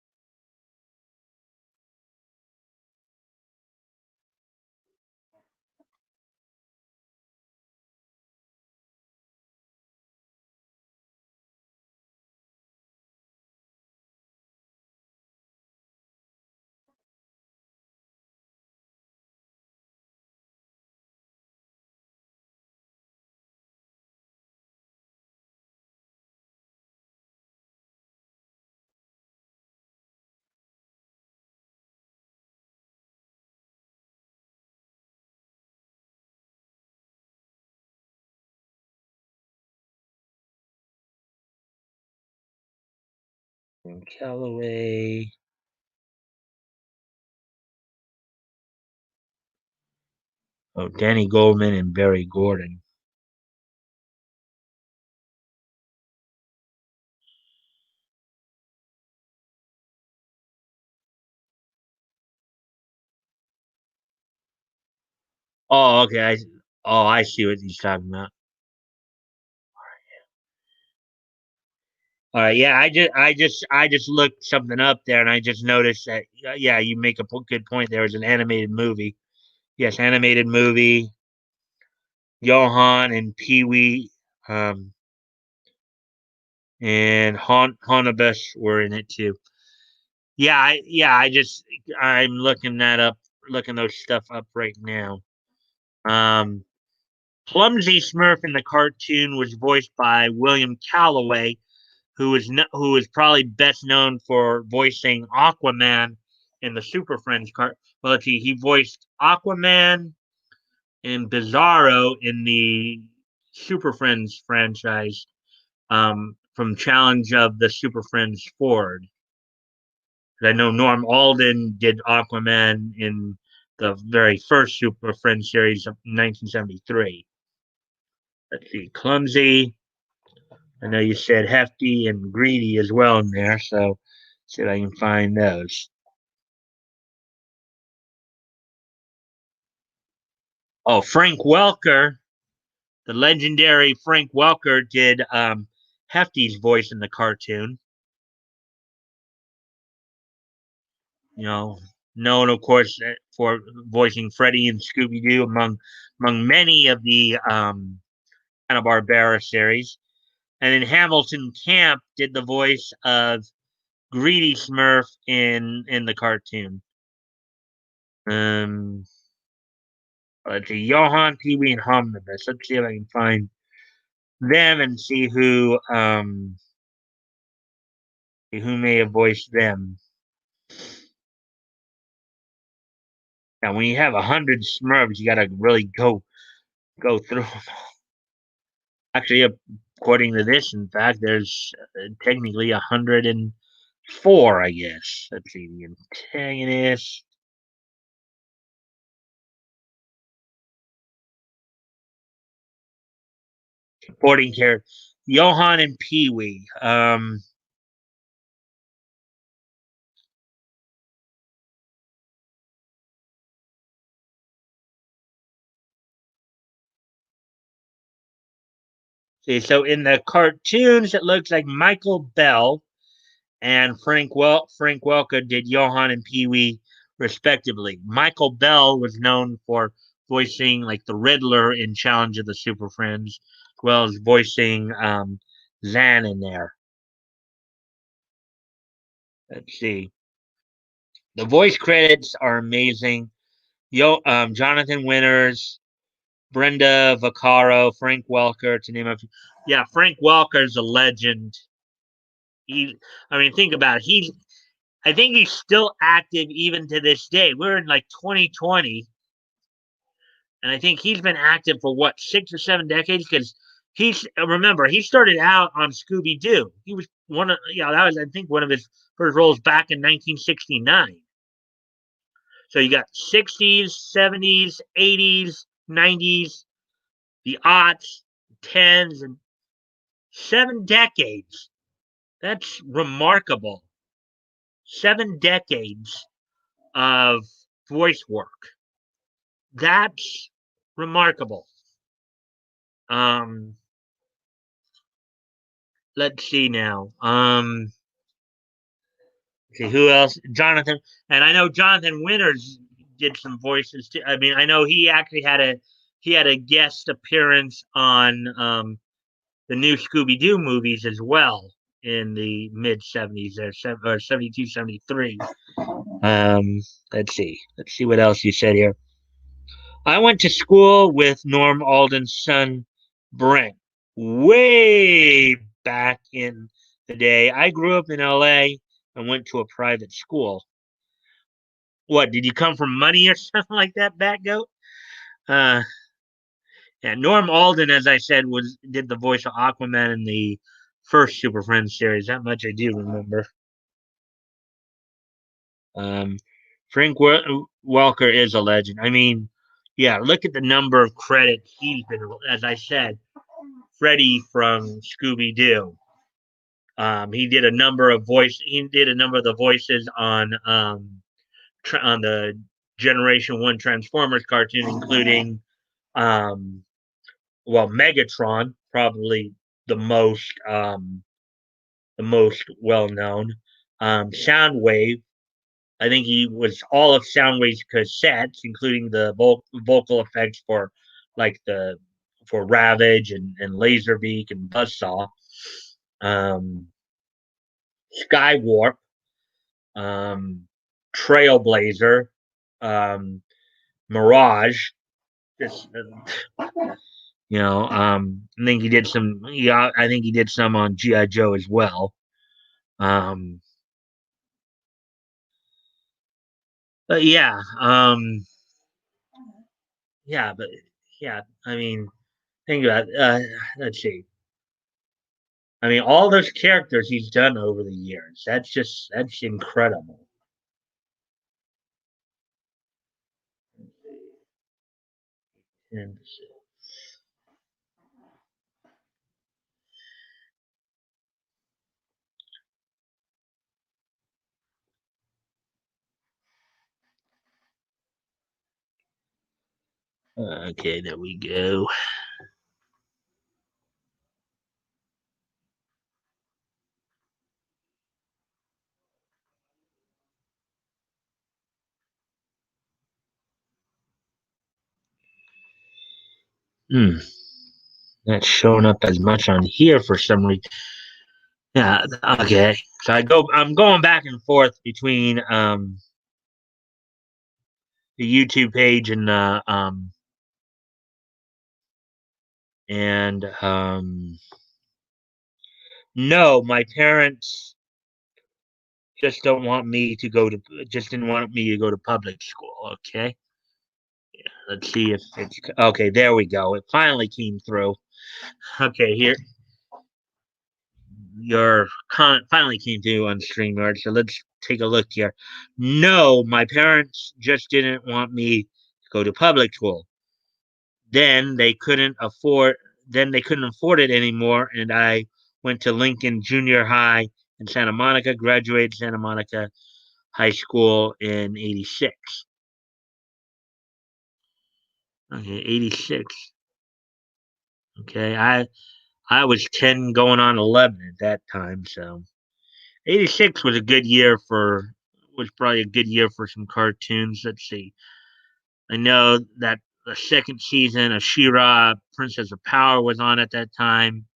Calloway. Oh, Danny Goldman and Barry Gordon. Oh, okay. I see what he's talking about. All right, yeah, I just looked something up there, and I just noticed that yeah, you make a good point. There was an animated movie. Yes, animated movie. Johan and Pee Wee, um, and Honibus were in it too. I'm looking that up, looking those stuff up right now. Um, Clumsy Smurf in the cartoon was voiced by William Calloway, who is probably best known for voicing Aquaman in the Super Friends car. Well, let's see, he voiced Aquaman and Bizarro in the Super Friends franchise from Challenge of the Super Friends Ford. I know Norm Alden did Aquaman in the very first Super Friends series of 1973. Let's see, Clumsy. I know you said Hefty and Greedy as well in there, so see if I can find those. Oh, Frank Welker, the legendary Frank Welker did Hefty's voice in the cartoon. You know, known of course for voicing Freddy and Scooby Doo among many of the Hanna Barbera series. And then Hamilton Camp did the voice of Greedy Smurf in the cartoon. Um, let's see, Johan, Pee Wee, and Omnibus. Let's see if I can find them and see who who may have voiced them. Now, when you have 100 Smurfs, you got to really go through 'em. Actually, according to this, in fact, there's technically 104, I guess. Let's see, the antagonist, supporting character, Johan and Pee Wee. See, so in the cartoons, it looks like Michael Bell and Frank Welker did Johan and Pee Wee respectively. Michael Bell was known for voicing like the Riddler in Challenge of the Super Friends, as well as voicing Zan in there. Let's see. The voice credits are amazing. Jonathan Winters, Brenda Vaccaro, Frank Welker, to name a few. Yeah, Frank Welker is a legend. I mean, think about it. I think he's still active even to this day. We're in like 2020, and I think he's been active for what 6 or 7 decades. Because remember he started out on Scooby Doo. He was one of that was I think one of his first roles back in 1969. So you got 60s, 70s, 80s, 90s, the aughts, tens, and 7 decades. That's remarkable. 7 decades of voice work. That's remarkable. Um, let's see now. See who else? Jonathan, and I know Jonathan Winters did some voices too. I mean, I know he actually had a guest appearance on the new Scooby Doo movies as well in the mid 70s or 72, 73. Let's see. Let's see what else you said here. I went to school with Norm Alden's son, Brent, way back in the day. I grew up in LA and went to a private school. What, did you come from money or something like that, Bat Goat? Uh, yeah, Norm Alden, as I said, did the voice of Aquaman in the first Super Friends series. That much I do remember. Um, Frank Welker is a legend. I mean, yeah, look at the number of credits he's been. As I said, Freddy from Scooby Doo. He did a number of voice. He did a number of the voices on the Generation One Transformers cartoon, including um, Megatron, probably the most well known. Soundwave, I think he was all of Soundwave's cassettes, including the vocal effects for like the for Ravage and Laserbeak and Buzzsaw. Um, Skywarp, um, Trailblazer, um, Mirage. Just I think he did some. Yeah, I think he did some on GI Joe as well. Um, but but yeah. I mean, think about. Let's see. I mean, all those characters he's done over the years. That's incredible. And okay, there we go. Hmm, not showing up as much on here for some reason. Yeah, okay. So I'm going back and forth between the YouTube page and no, my parents just don't want me to go to just didn't want me to go to public school. Okay, let's see if it's okay. There we go. It finally came through. Okay, here your comment finally came through on StreamYard. So let's take a look here. No, my parents just didn't want me to go to public school. Then they couldn't afford. Then they couldn't afford it anymore, and I went to Lincoln Junior High in Santa Monica. Graduated Santa Monica High School in '86. Okay, '86. Okay, I was 10 going on 11 at that time, so '86 was a good year for was probably a good year for some cartoons. Let's see. I know that the second season of She-Ra, Princess of Power was on at that time.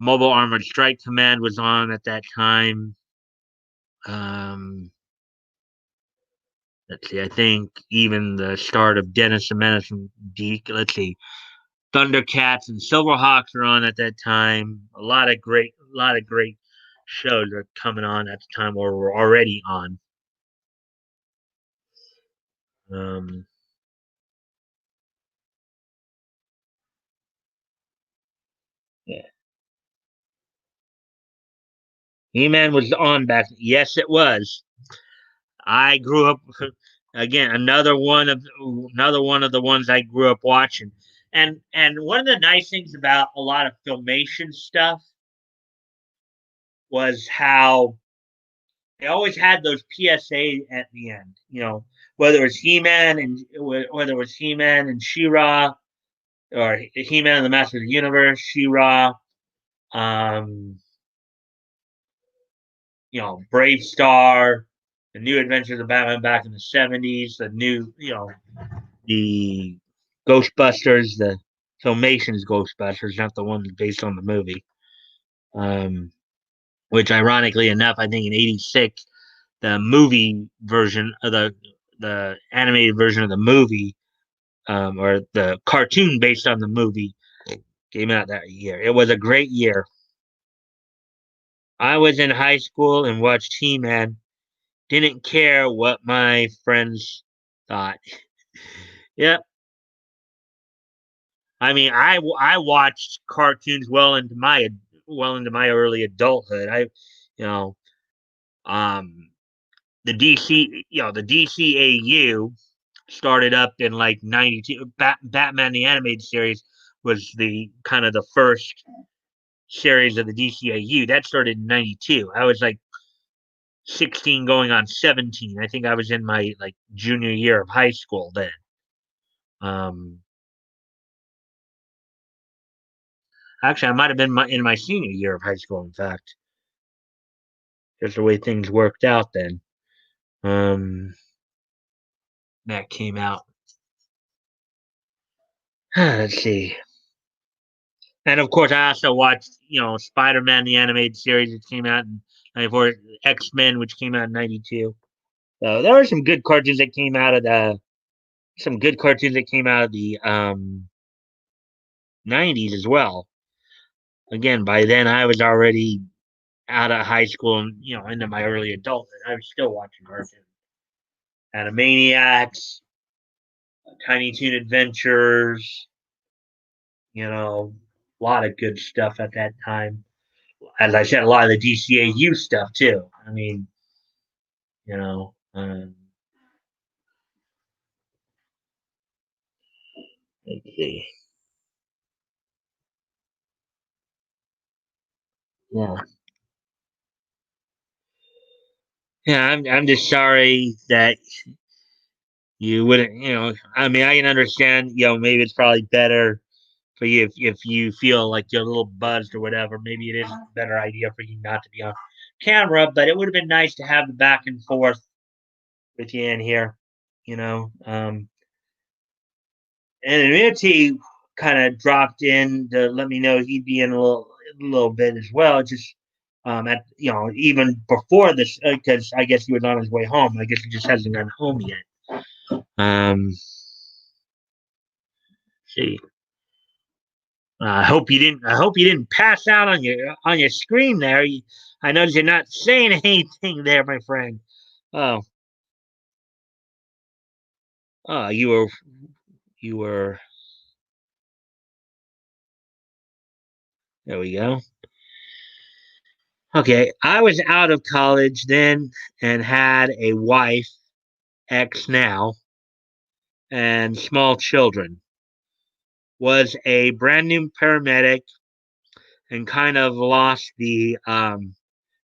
Mobile Armored Strike Command was on at that time. Um, let's see. I think even the start of Dennis the Menace from Deke. Let's see. Thundercats and Silverhawks were on at that time. A lot of great shows are coming on at the time or were already on. Um, yeah. He-Man was on back. Yes, it was. I grew up again. Another one of the ones I grew up watching. And one of the nice things about a lot of filmation stuff was how they always had those PSA at the end. Whether it was He-Man and whether it was He-Man and She-Ra, or He-Man and the Master of the Universe, She-Ra, um, Brave Star, the New Adventures of Batman back in the '70s, the Ghostbusters, the Filmation's Ghostbusters, not the one based on the movie. Um, which, ironically enough, I think in '86, the movie version of the animated version of the movie, or the cartoon based on the movie, came out that year. It was a great year. I was in high school and watched He-Man. Didn't care what my friends thought. Yeah, I mean, I watched cartoons well into my early adulthood. You know, um, the DCAU started up in like '92. Batman the animated series was the kind of the first series of the DCAU that started in '92. I was like 16 going on 17. I think I was in my like junior year of high school then. Um, Actually, I might have been in my senior year of high school. In fact, just the way things worked out then. Um, that came out. Let's see. And of course, I also watched, Spider-Man the animated series that came out in '94, X-Men, which came out in '92. So there were some good cartoons that came out of the '90s as well. Again, by then I was already out of high school and into my early adulthood. I was still watching cartoons. Animaniacs, Tiny Toon Adventures, a lot of good stuff at that time. As I said, a lot of the DCAU stuff too. I mean, let's see. Yeah, yeah. I'm just sorry that you wouldn't. I mean, I can understand. Maybe it's probably better for you if you feel like you're a little buzzed or whatever. Maybe it is a better idea for you not to be on camera, but it would have been nice to have the back and forth with you in here. You know, um, and Immunity kind of dropped in to let me know he'd be in a little bit as well. Just at even before this, because I guess he was on his way home. I guess he just hasn't gotten home yet. See, I hope you didn't pass out on your screen there. I noticed you're not saying anything there, my friend. Oh, oh, you were. There we go. Okay, I was out of college then and had a wife, ex now, and small children. Was a brand new paramedic and kind of lost the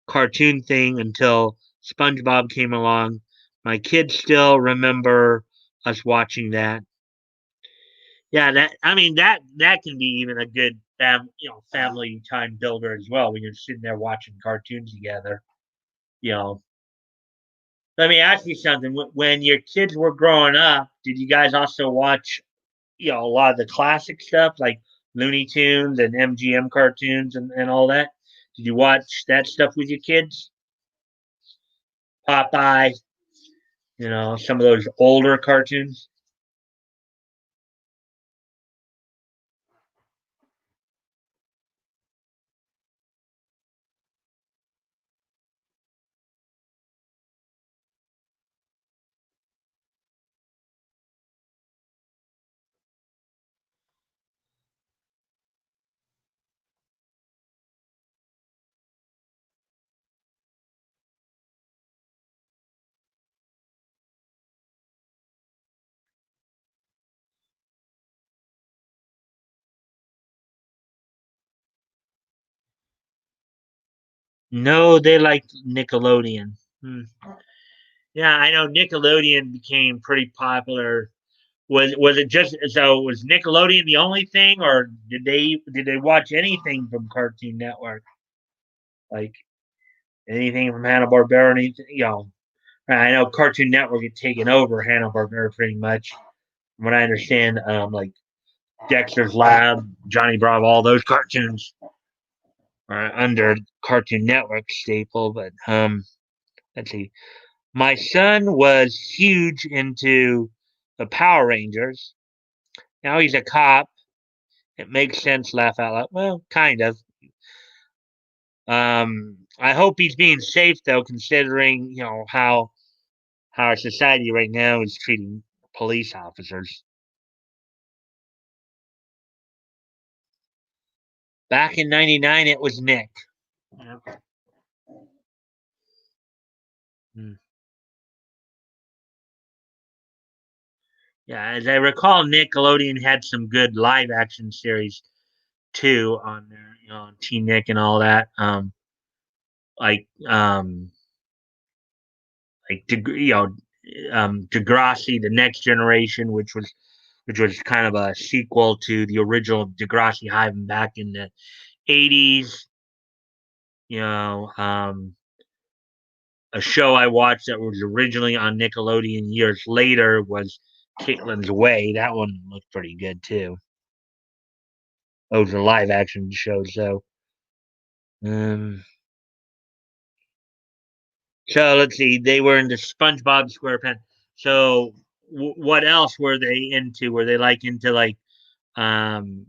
cartoon thing until SpongeBob came along. My kids still remember us watching that. Yeah, that can be even a good family time builder as well when you're sitting there watching cartoons together. You know, let me ask you something. When your kids were growing up, did you guys also watch a lot of the classic stuff like Looney Tunes and MGM cartoons and all that? Did you watch that stuff with your kids? Popeye, some of those older cartoons. No, they liked Nickelodeon. Hmm. Yeah, I know Nickelodeon became pretty popular. Was it just so? Was Nickelodeon the only thing, or did they watch anything from Cartoon Network, like anything from Hanna Barbera? Anything, I know Cartoon Network had taken over Hanna Barbera pretty much. From what I understand, like Dexter's Lab, Johnny Bravo, all those cartoons are under Cartoon Network staple. But let's see. My son was huge into the Power Rangers. Now he's a cop. It makes sense. Laugh out loud. Well, kind of. I hope he's being safe though, considering how our society right now is treating police officers. Back in '99, it was Nick. Yeah. Mm. Yeah, as I recall, Nickelodeon had some good live action series too on there, on Teen Nick and all that. Like Degrassi, the Next Generation, which was kind of a sequel to the original Degrassi Hive back in the '80s. You know, a show I watched that was originally on Nickelodeon years later was Caitlin's Way. That one looked pretty good too. Those are live action shows, though. Um, so let's see. They were into SpongeBob SquarePants. So what else were they into? Were they like into like um,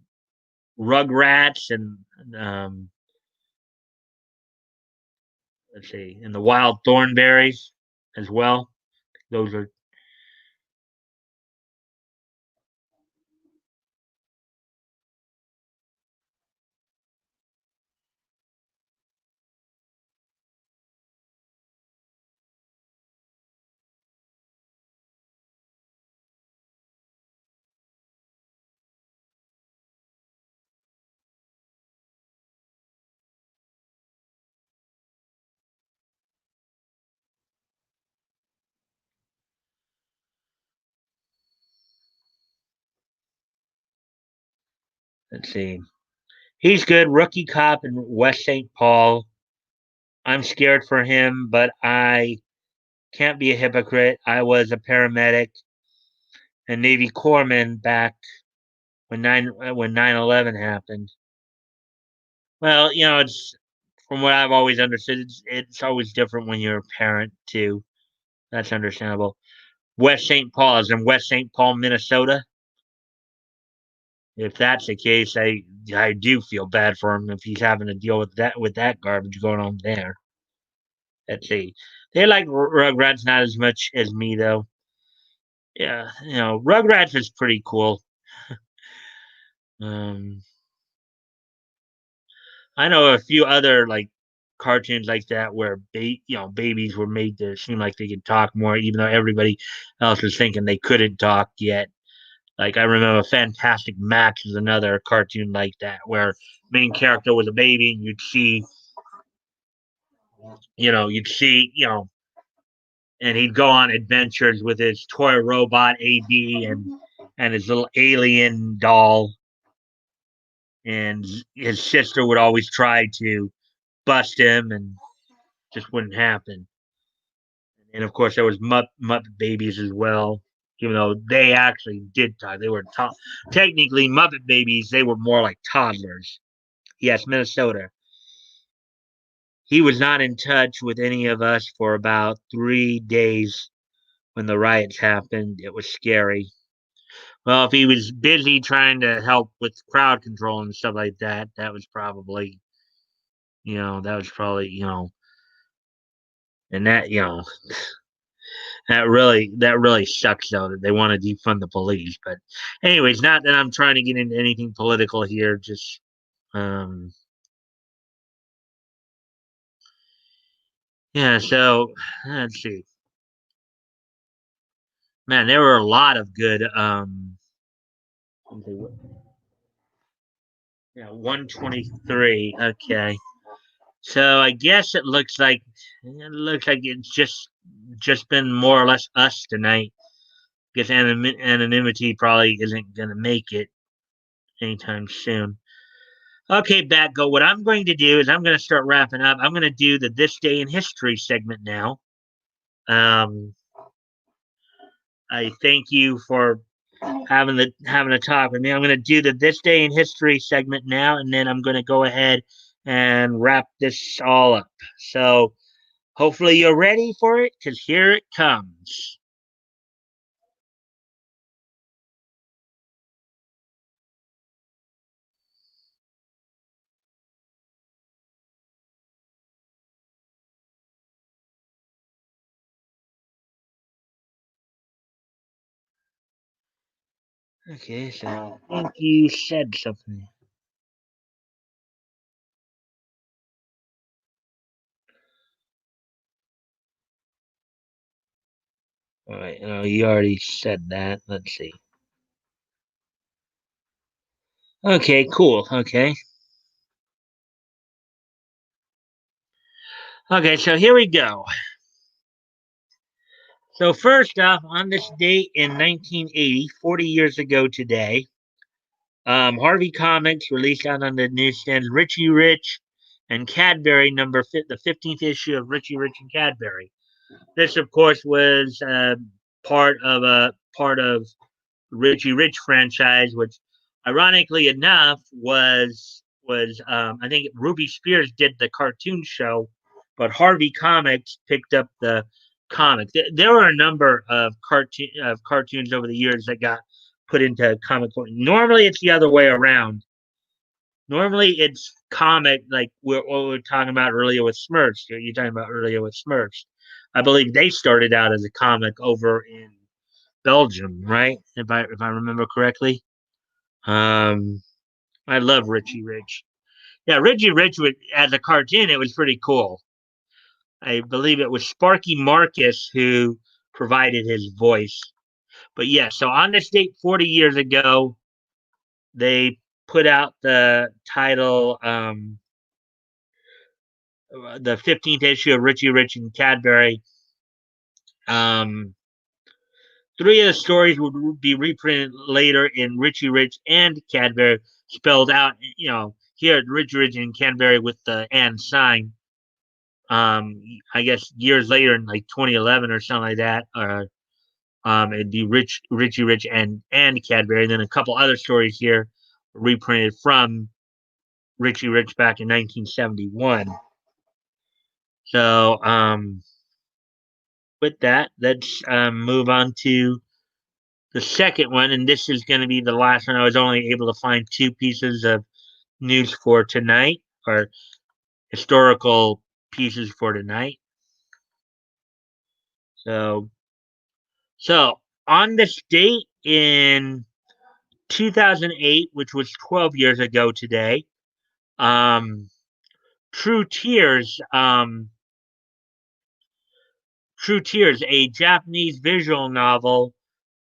Rugrats and um, let's see, and the Wild Thornberries as well? Those are, let's see. He's good. Rookie Cop in West St. Paul. I'm scared for him, but I can't be a hypocrite. I was a paramedic and Navy corpsman back when 9/11 happened. Well, it's from what I've always understood. It's always different when you're a parent too. That's understandable. West St. Paul is in West St. Paul, Minnesota. if that's the case, I do feel bad for him if he's having to deal with that garbage going on there. Let's see. They like Rugrats not as much as me though. Yeah, Rugrats is pretty cool. Um, I know a few other like cartoons like that where babies were made to seem like they could talk more, even though everybody else was thinking they couldn't talk yet. Like I remember Fantastic Max is another cartoon like that where main character was a baby and you'd see, and he'd go on adventures with his toy robot AB and his little alien doll, and his sister would always try to bust him and just wouldn't happen. And of course, there was Muppet Babies as well. Even though they actually did talk, they were technically Muppet Babies. They were more like toddlers. Yes, Minnesota. He was not in touch with any of us for about 3 days when the riots happened. It was scary. Well, if he was busy trying to help with crowd control and stuff like that, that was probably, and that really sucks though that they want to defund the police. But anyways, not that I'm trying to get into anything political here. Just um, yeah. So let's see, man. There were a lot of good. Yeah, 123. Okay. So I guess it looks like it's just been more or less us tonight. Because anonymity probably isn't gonna make it anytime soon. Okay, Batgo. What I'm going to do is I'm going to start wrapping up. I'm going to do the This Day in History segment now. Um, I thank you for having a talk with me. I'm going to do the This Day in History segment now, and then I'm going to go ahead and wrap this all up. So hopefully you're ready for it, because here it comes. Okay, so I think you said something. All right, you already said that. Let's see. Okay, cool. Okay. Okay, so here we go. So first off, on this date in 1980, 40 years ago today, Harvey Comics released out on the newsstands Richie Rich and Cadbury the 15th issue of Richie Rich and Cadbury. This, of course, was part of Richie Rich franchise, which, ironically enough, was I think Ruby Spears did the cartoon show, but Harvey Comics picked up the comic. There were a number of cartoons over the years that got put into comic book. Normally, it's the other way around. Normally, it's comic like what we were talking about earlier with Smurfs. You're talking about earlier with Smurfs. I believe they started out as a comic over in Belgium, right? If I remember correctly. Um, I love Richie Rich. Yeah, Richie Rich as a cartoon, it was pretty cool. I believe it was Sparky Marcus who provided his voice. But yeah, so on this date 40 years ago, they put out the title, the 15th issue of Richie Rich and Cadbury. Um, Three of the stories would be reprinted later in Richie Rich and Cadbury, spelled out, here at Richie Rich and Cadbury with the and sign. I guess years later in like 2011 or something like that, or it'd be Richie Rich and Cadbury. And then a couple other stories here reprinted from Richie Rich back in 1971. So with that, let's move on to the second one, and this is going to be the last one. I was only able to find two pieces of news for tonight, or historical pieces for tonight. So, so on this date in 2008, which was 12 years ago today, um, True Tears, True Tears, a Japanese visual novel,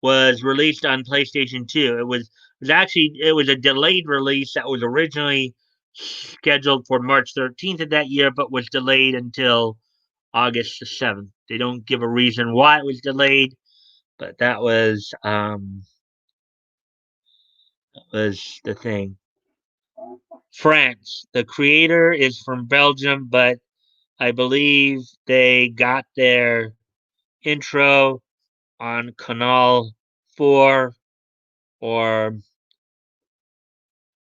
was released on PlayStation 2. It was a delayed release that was originally scheduled for March 13th of that year, but was delayed until August the 7th. They don't give a reason why it was delayed, but that was the thing. France. The creator is from Belgium, but I believe they got their intro on Canal 4, or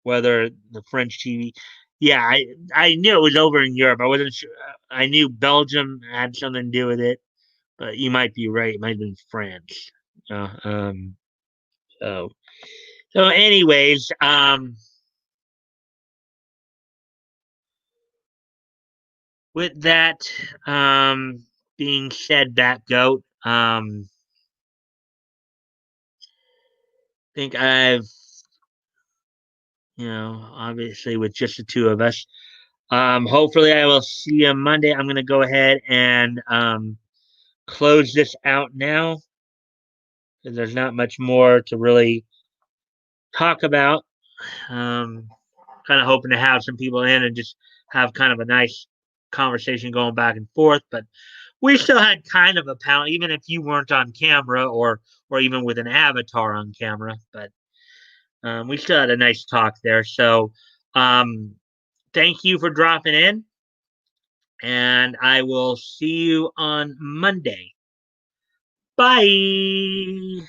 whether the French TV. Yeah, I knew it was over in Europe. I wasn't sure. I knew Belgium had something to do with it, but you might be right. It might have been France. Uh, um. So anyways, with that being said, that goat. I think I've, obviously with just the two of us. Hopefully I will see you Monday. I'm gonna go ahead and close this out now, because there's not much more to really talk about. Um, Kind of hoping to have some people in and just have kind of a nice conversation going back and forth. But we still had kind of a panel, even if you weren't on camera, or even with an avatar on camera. But we still had a nice talk there. So um, thank you for dropping in, and I will see you on Monday. Bye.